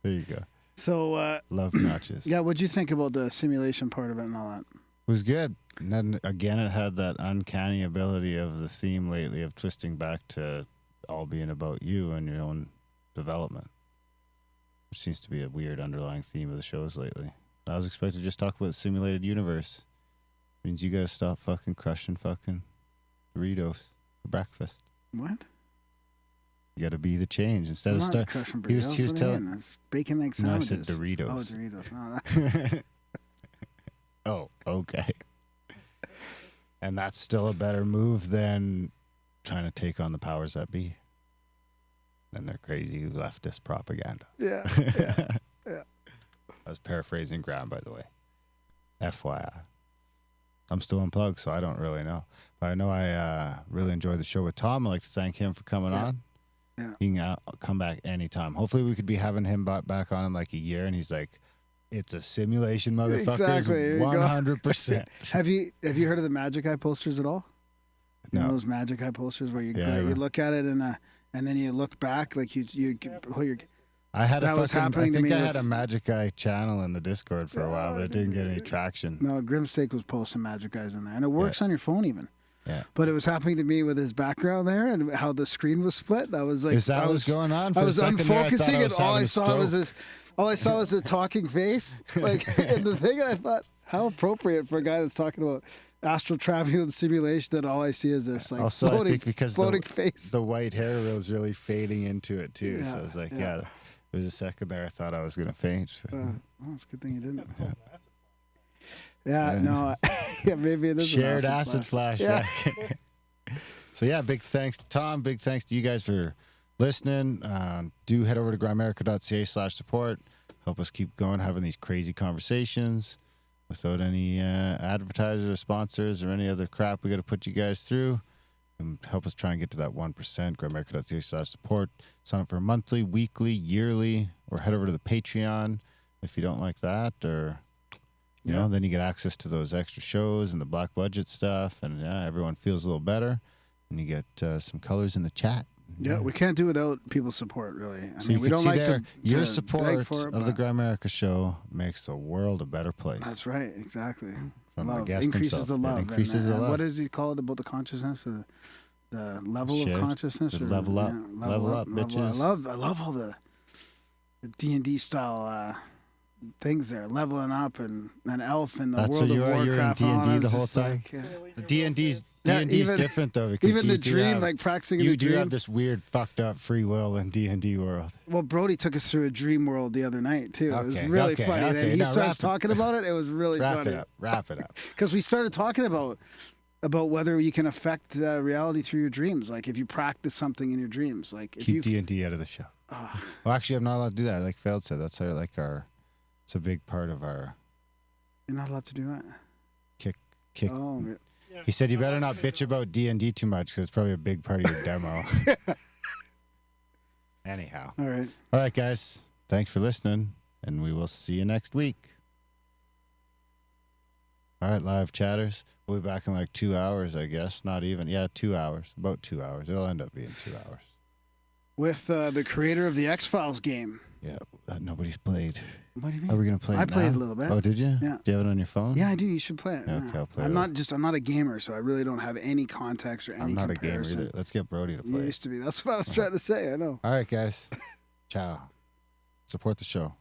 [SPEAKER 3] There you go.
[SPEAKER 1] So
[SPEAKER 3] love notches.
[SPEAKER 1] Yeah, what'd you think about the simulation part of it and all that?
[SPEAKER 3] It was good. And then again, it had that uncanny ability of the theme lately of twisting back to all being about you and your own development, which seems to be a weird underlying theme of the shows lately. I was expected to just talk about the simulated universe. It means you gotta stop fucking crushing fucking Doritos for breakfast.
[SPEAKER 1] What?
[SPEAKER 3] You gotta be the change instead of start.
[SPEAKER 1] Crushing
[SPEAKER 3] He was
[SPEAKER 1] burritos.
[SPEAKER 3] telling
[SPEAKER 1] bacon egg
[SPEAKER 3] No, I
[SPEAKER 1] sandwiches.
[SPEAKER 3] said Doritos.
[SPEAKER 1] Oh, Doritos. No,
[SPEAKER 3] Oh, okay. And that's still a better move than trying to take on the powers that be and their crazy leftist propaganda.
[SPEAKER 1] yeah.
[SPEAKER 3] I was paraphrasing Graham, by the way. FYI. I'm still unplugged, so I don't really know. But I know I really enjoyed the show with Tom. I'd like to thank him for coming on.
[SPEAKER 1] Yeah.
[SPEAKER 3] He can come back anytime. Hopefully we could be having him back on in a year, and he's like, it's a simulation, motherfuckers.
[SPEAKER 1] Exactly.
[SPEAKER 3] 100%.
[SPEAKER 1] Have you heard of the Magic Eye posters at all? You
[SPEAKER 3] No.
[SPEAKER 1] know those Magic Eye posters where you
[SPEAKER 3] Yeah,
[SPEAKER 1] you look at it and then you look back you pull your.
[SPEAKER 3] I had
[SPEAKER 1] That was happening to
[SPEAKER 3] I think
[SPEAKER 1] me
[SPEAKER 3] I
[SPEAKER 1] with-
[SPEAKER 3] had a Magic Eye channel in the Discord for a while, but it didn't get any traction.
[SPEAKER 1] No, Grimsteak was posting Magic Eyes in there, and it works on your phone even.
[SPEAKER 3] Yeah.
[SPEAKER 1] But it was happening to me with his background there and how the screen was split. I was like,
[SPEAKER 3] Is that what's going on? For
[SPEAKER 1] I was
[SPEAKER 3] a second there, I thought
[SPEAKER 1] unfocusing,
[SPEAKER 3] I
[SPEAKER 1] and
[SPEAKER 3] was
[SPEAKER 1] all
[SPEAKER 3] having
[SPEAKER 1] I
[SPEAKER 3] a
[SPEAKER 1] saw
[SPEAKER 3] stroke.
[SPEAKER 1] was this. All I saw was a talking face, like in the thing. And I thought, how appropriate for a guy that's talking about astral traveling and simulation that all I see is this like
[SPEAKER 3] Also,
[SPEAKER 1] floating,
[SPEAKER 3] I think because
[SPEAKER 1] floating face.
[SPEAKER 3] the white hair was really fading into it too. So I was like,
[SPEAKER 1] Yeah.
[SPEAKER 3] there was a second there I thought I was going to faint.
[SPEAKER 1] Well, it's a good thing you didn't.
[SPEAKER 4] That's called an acid
[SPEAKER 1] Yeah, no, yeah, maybe it is
[SPEAKER 3] Shared
[SPEAKER 1] an
[SPEAKER 3] acid flash.
[SPEAKER 1] Yeah.
[SPEAKER 3] So yeah, big thanks, Tom. Big thanks to you guys for listening. Do head over to grimerica.ca/support. Help us keep going, having these crazy conversations without any advertisers or sponsors or any other crap we got to put you guys through. And help us try and get to that 1%. Grimerica.ca/support. Sign up for monthly, weekly, yearly, or head over to the Patreon if you don't like that, or you know, then you get access to those extra shows and the black budget stuff, and everyone feels a little better, and you get some colors in the chat.
[SPEAKER 1] Yeah, we can't do without people's support, really. I
[SPEAKER 3] So
[SPEAKER 1] mean,
[SPEAKER 3] you
[SPEAKER 1] we
[SPEAKER 3] can
[SPEAKER 1] don't
[SPEAKER 3] see
[SPEAKER 1] like
[SPEAKER 3] there,
[SPEAKER 1] to
[SPEAKER 3] your
[SPEAKER 1] beg
[SPEAKER 3] support
[SPEAKER 1] for it,
[SPEAKER 3] of the
[SPEAKER 1] but
[SPEAKER 3] Grimerica show makes the world a better place.
[SPEAKER 1] that's right, exactly.
[SPEAKER 3] From our
[SPEAKER 1] Love
[SPEAKER 3] guest
[SPEAKER 1] increases
[SPEAKER 3] himself.
[SPEAKER 1] the
[SPEAKER 3] It
[SPEAKER 1] love.
[SPEAKER 3] increases the
[SPEAKER 1] and
[SPEAKER 3] love.
[SPEAKER 1] what is he called about the consciousness? The level
[SPEAKER 3] Shared.
[SPEAKER 1] of consciousness.
[SPEAKER 3] The
[SPEAKER 1] or-
[SPEAKER 3] level up.
[SPEAKER 1] yeah,
[SPEAKER 3] Level up, bitches.
[SPEAKER 1] I love all the D&D style things there, leveling up and an elf in the
[SPEAKER 3] That's
[SPEAKER 1] World
[SPEAKER 3] what
[SPEAKER 1] of
[SPEAKER 3] you are. You're in
[SPEAKER 1] Warcraft.
[SPEAKER 3] D&D
[SPEAKER 1] on,
[SPEAKER 3] the
[SPEAKER 1] it's
[SPEAKER 3] whole
[SPEAKER 1] just
[SPEAKER 3] time?
[SPEAKER 1] like,
[SPEAKER 3] The D&D's
[SPEAKER 1] Yeah, even-
[SPEAKER 3] different though, because
[SPEAKER 1] even
[SPEAKER 3] you
[SPEAKER 1] the
[SPEAKER 3] do
[SPEAKER 1] dream,
[SPEAKER 3] have,
[SPEAKER 1] like practicing in
[SPEAKER 3] you
[SPEAKER 1] the
[SPEAKER 3] do
[SPEAKER 1] dream.
[SPEAKER 3] have this weird fucked up free will in D&D world.
[SPEAKER 1] Well, Brody took us through a dream world the other night too. It was
[SPEAKER 3] Okay,
[SPEAKER 1] really
[SPEAKER 3] okay,
[SPEAKER 1] funny.
[SPEAKER 3] okay.
[SPEAKER 1] Then he
[SPEAKER 3] Now
[SPEAKER 1] starts
[SPEAKER 3] wrap it-
[SPEAKER 1] talking about it. It was really
[SPEAKER 3] Wrap
[SPEAKER 1] funny
[SPEAKER 3] it up. Wrap it up.
[SPEAKER 1] because we started talking about whether you can affect reality through your dreams. Like if you practice something in your dreams, like if you
[SPEAKER 3] Keep D&D out of the show. Well, actually, I'm not allowed to do that. Like Feld said, that's our. It's a big part of our
[SPEAKER 1] you're not allowed to do that.
[SPEAKER 3] kick.
[SPEAKER 1] Oh,
[SPEAKER 4] Yeah.
[SPEAKER 3] He said you better not bitch about D&D too much because it's probably a big part of your demo. Anyhow.
[SPEAKER 1] all right.
[SPEAKER 3] All right, guys. Thanks for listening, and we will see you next week. All right, live chatters. We'll be back in like 2 hours, I guess. Not even. Yeah, 2 hours. About 2 hours. It'll end up being 2 hours.
[SPEAKER 1] With the creator of the X-Files game.
[SPEAKER 3] Yeah, that nobody's played.
[SPEAKER 1] What do you mean?
[SPEAKER 3] Are we going to play it
[SPEAKER 1] I played
[SPEAKER 3] now?
[SPEAKER 1] a little bit.
[SPEAKER 3] Oh, did you?
[SPEAKER 1] Yeah.
[SPEAKER 3] Do you have it on your phone?
[SPEAKER 1] Yeah, I do. You should play it.
[SPEAKER 3] Okay,
[SPEAKER 1] yeah.
[SPEAKER 3] I'll play
[SPEAKER 1] I'm
[SPEAKER 3] it.
[SPEAKER 1] not a gamer, so I really don't have any context or any
[SPEAKER 3] I'm not a gamer
[SPEAKER 1] comparison.
[SPEAKER 3] either. Let's get Brody to
[SPEAKER 1] You
[SPEAKER 3] play.
[SPEAKER 1] used to be. That's what I was trying to say. I know.
[SPEAKER 3] All right, guys. Ciao. Support the show.